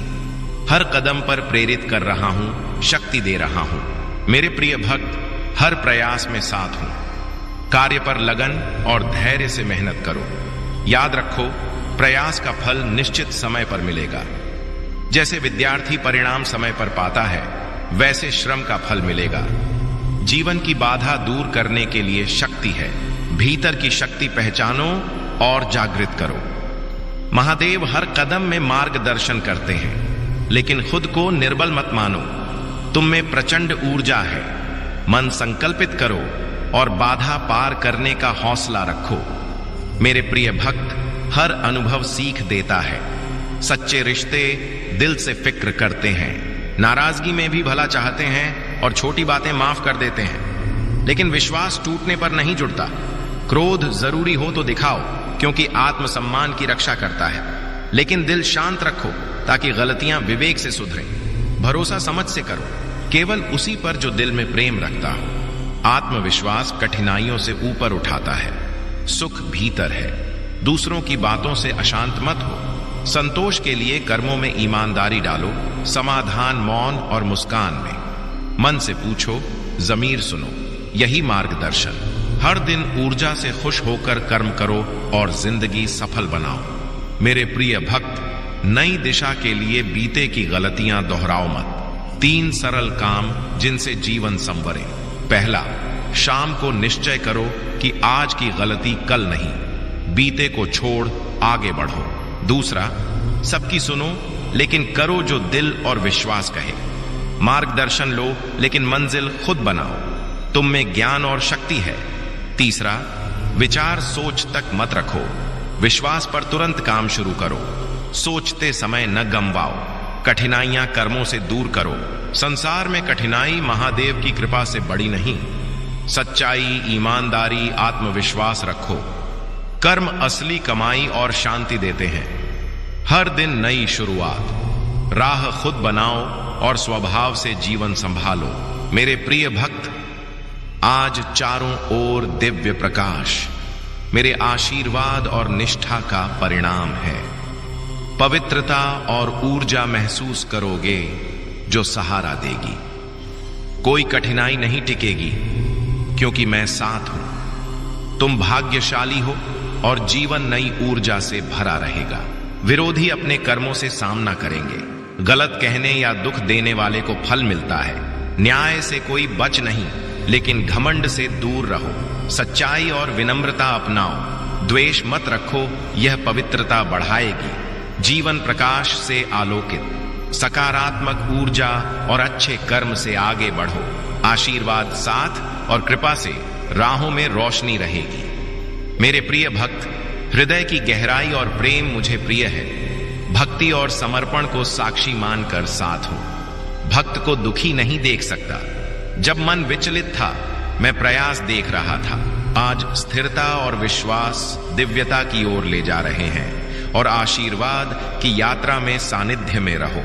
हर कदम पर प्रेरित कर रहा हूं, शक्ति दे रहा हूं। मेरे प्रिय भक्त, हर प्रयास में साथ हूं। कार्य पर लगन और धैर्य से मेहनत करो। याद रखो, प्रयास का फल निश्चित समय पर मिलेगा। जैसे विद्यार्थी परिणाम समय पर पाता है, वैसे श्रम का फल मिलेगा। जीवन की बाधा दूर करने के लिए शक्ति है। भीतर की शक्ति पहचानो और जागृत करो। महादेव हर कदम में मार्गदर्शन करते हैं, लेकिन खुद को निर्बल मत मानो। तुम में प्रचंड ऊर्जा है। मन संकल्पित करो और बाधा पार करने का हौसला रखो। मेरे प्रिय भक्त, हर अनुभव सीख देता है। सच्चे रिश्ते दिल से फिक्र करते हैं, नाराजगी में भी भला चाहते हैं और छोटी बातें माफ कर देते हैं, लेकिन विश्वास टूटने पर नहीं जुड़ता। क्रोध जरूरी हो तो दिखाओ, क्योंकि आत्मसम्मान की रक्षा करता है, लेकिन दिल शांत रखो ताकि गलतियां विवेक से सुधरें। भरोसा समझ से करो, केवल उसी पर जो दिल में प्रेम रखता हो। आत्मविश्वास कठिनाइयों से ऊपर उठाता है, सुख भीतर है। दूसरों की बातों से अशांत मत हो। संतोष के लिए कर्मों में ईमानदारी डालो, समाधान मौन और मुस्कान में। मन से पूछो, जमीर सुनो, यही मार्गदर्शन। हर दिन ऊर्जा से खुश होकर कर्म करो और जिंदगी सफल बनाओ। मेरे प्रिय भक्त, नई दिशा के लिए बीते की गलतियां दोहराओ मत। 3 सरल काम जिनसे जीवन संवरे। पहला, शाम को निश्चय करो कि आज की गलती कल नहीं, बीते को छोड़ आगे बढ़ो। दूसरा, सबकी सुनो लेकिन करो जो दिल और विश्वास कहे। मार्गदर्शन लो लेकिन मंजिल खुद बनाओ। तुम में ज्ञान और शक्ति है। तीसरा, विचार सोच तक मत रखो, विश्वास पर तुरंत काम शुरू करो। सोचते समय न गमवाओ, कठिनाइयां कर्मों से दूर करो। संसार में कठिनाई महादेव की कृपा से बड़ी नहीं। सच्चाई, ईमानदारी, आत्मविश्वास रखो। कर्म असली कमाई और शांति देते हैं। हर दिन नई शुरुआत। राह खुद बनाओ और स्वभाव से जीवन संभालो। मेरे प्रिय भक्त, आज चारों ओर दिव्य प्रकाश मेरे आशीर्वाद और निष्ठा का परिणाम है। पवित्रता और ऊर्जा महसूस करोगे जो सहारा देगी। कोई कठिनाई नहीं टिकेगी, क्योंकि मैं साथ हूं। तुम भाग्यशाली हो और जीवन नई ऊर्जा से भरा रहेगा। विरोधी अपने कर्मों से सामना करेंगे। गलत कहने या दुख देने वाले को फल मिलता है। न्याय से कोई बच नहीं, लेकिन घमंड से दूर रहो। सच्चाई और विनम्रता अपनाओ। द्वेष मत रखो, यह पवित्रता बढ़ाएगी। जीवन प्रकाश से आलोकित। सकारात्मक ऊर्जा और अच्छे कर्म से आगे बढ़ो। आशीर्वाद साथ और कृपा से राहों में रोशनी रहेगी। मेरे प्रिय भक्त, हृदय की गहराई और प्रेम मुझे प्रिय है। भक्ति और समर्पण को साक्षी मानकर साथ हूं। भक्त को दुखी नहीं देख सकता। जब मन विचलित था, मैं प्रयास देख रहा था। आज स्थिरता और विश्वास दिव्यता की ओर ले जा रहे हैं और आशीर्वाद की यात्रा में सानिध्य में रहो।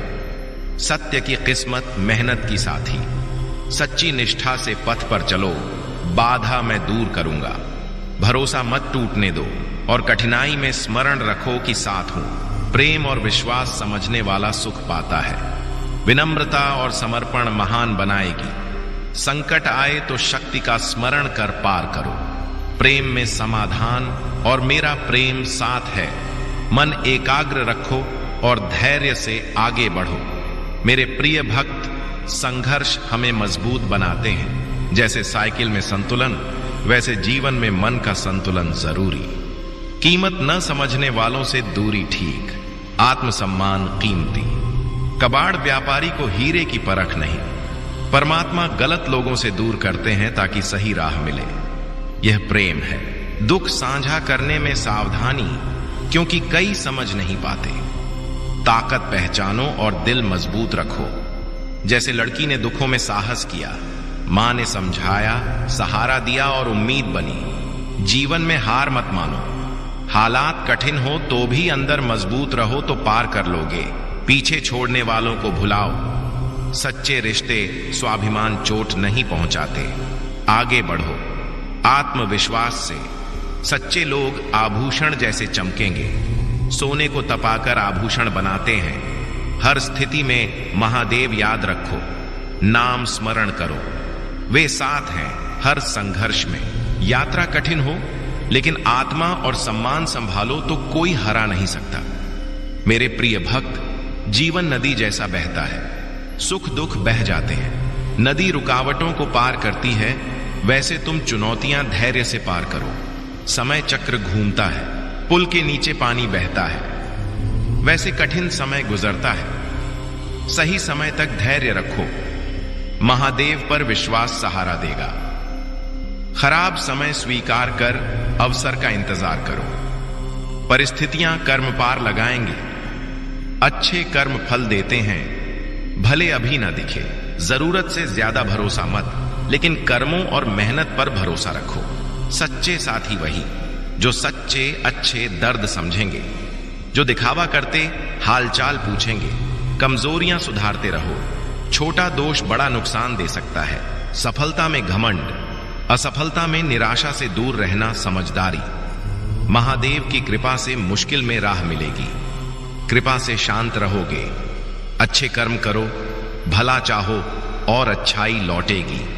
सत्य की किस्मत मेहनत की साथी। सच्ची निष्ठा से पथ पर चलो, बाधा मैं दूर करूंगा। भरोसा मत टूटने दो और कठिनाई में स्मरण रखो कि साथ हूं। प्रेम और विश्वास समझने वाला सुख पाता है। विनम्रता और समर्पण महान बनाएगी। संकट आए तो शक्ति का स्मरण कर पार करो। प्रेम में समाधान और मेरा प्रेम साथ है। मन एकाग्र रखो और धैर्य से आगे बढ़ो। मेरे प्रिय भक्त, संघर्ष हमें मजबूत बनाते हैं। जैसे साइकिल में संतुलन, वैसे जीवन में मन का संतुलन जरूरी। कीमत न समझने वालों से दूरी ठीक, आत्मसम्मान कीमती। कबाड़ व्यापारी को हीरे की परख नहीं। परमात्मा गलत लोगों से दूर करते हैं ताकि सही राह मिले। यह प्रेम है। दुख साझा करने में सावधानी, क्योंकि कई समझ नहीं पाते। ताकत पहचानो और दिल मजबूत रखो। जैसे लड़की ने दुखों में साहस किया, मां ने समझाया, सहारा दिया और उम्मीद बनी। जीवन में हार मत मानो। हालात कठिन हो तो भी अंदर मजबूत रहो तो पार कर लोगे। पीछे छोड़ने वालों को भुलाओ। सच्चे रिश्ते स्वाभिमान चोट नहीं पहुंचाते। आगे बढ़ो आत्मविश्वास से। सच्चे लोग आभूषण जैसे चमकेंगे। सोने को तपाकर आभूषण बनाते हैं। हर स्थिति में महादेव याद रखो। नाम स्मरण करो। वे साथ हैं हर संघर्ष में। यात्रा कठिन हो, लेकिन आत्मा और सम्मान संभालो तो कोई हरा नहीं सकता। मेरे प्रिय भक्त, जीवन नदी जैसा बहता है। सुख दुख बह जाते हैं। नदी रुकावटों को पार करती है, वैसे तुम चुनौतियां धैर्य से पार करो। समय चक्र घूमता है, पुल के नीचे पानी बहता है, वैसे कठिन समय गुजरता है। सही समय तक धैर्य रखो। महादेव पर विश्वास सहारा देगा। खराब समय स्वीकार कर अवसर का इंतजार करो। परिस्थितियां कर्म पार लगाएंगे। अच्छे कर्म फल देते हैं, भले अभी ना दिखे। जरूरत से ज्यादा भरोसा मत, लेकिन कर्मों और मेहनत पर भरोसा रखो। सच्चे साथी वही जो सच्चे अच्छे दर्द समझेंगे, जो दिखावा करते हालचाल पूछेंगे। कमजोरियां सुधारते रहो। छोटा दोष बड़ा नुकसान दे सकता है। सफलता में घमंड, असफलता में निराशा से दूर रहना समझदारी। महादेव की कृपा से मुश्किल में राह मिलेगी। कृपा से शांत रहोगे। अच्छे कर्म करो, भला चाहो और अच्छाई लौटेगी।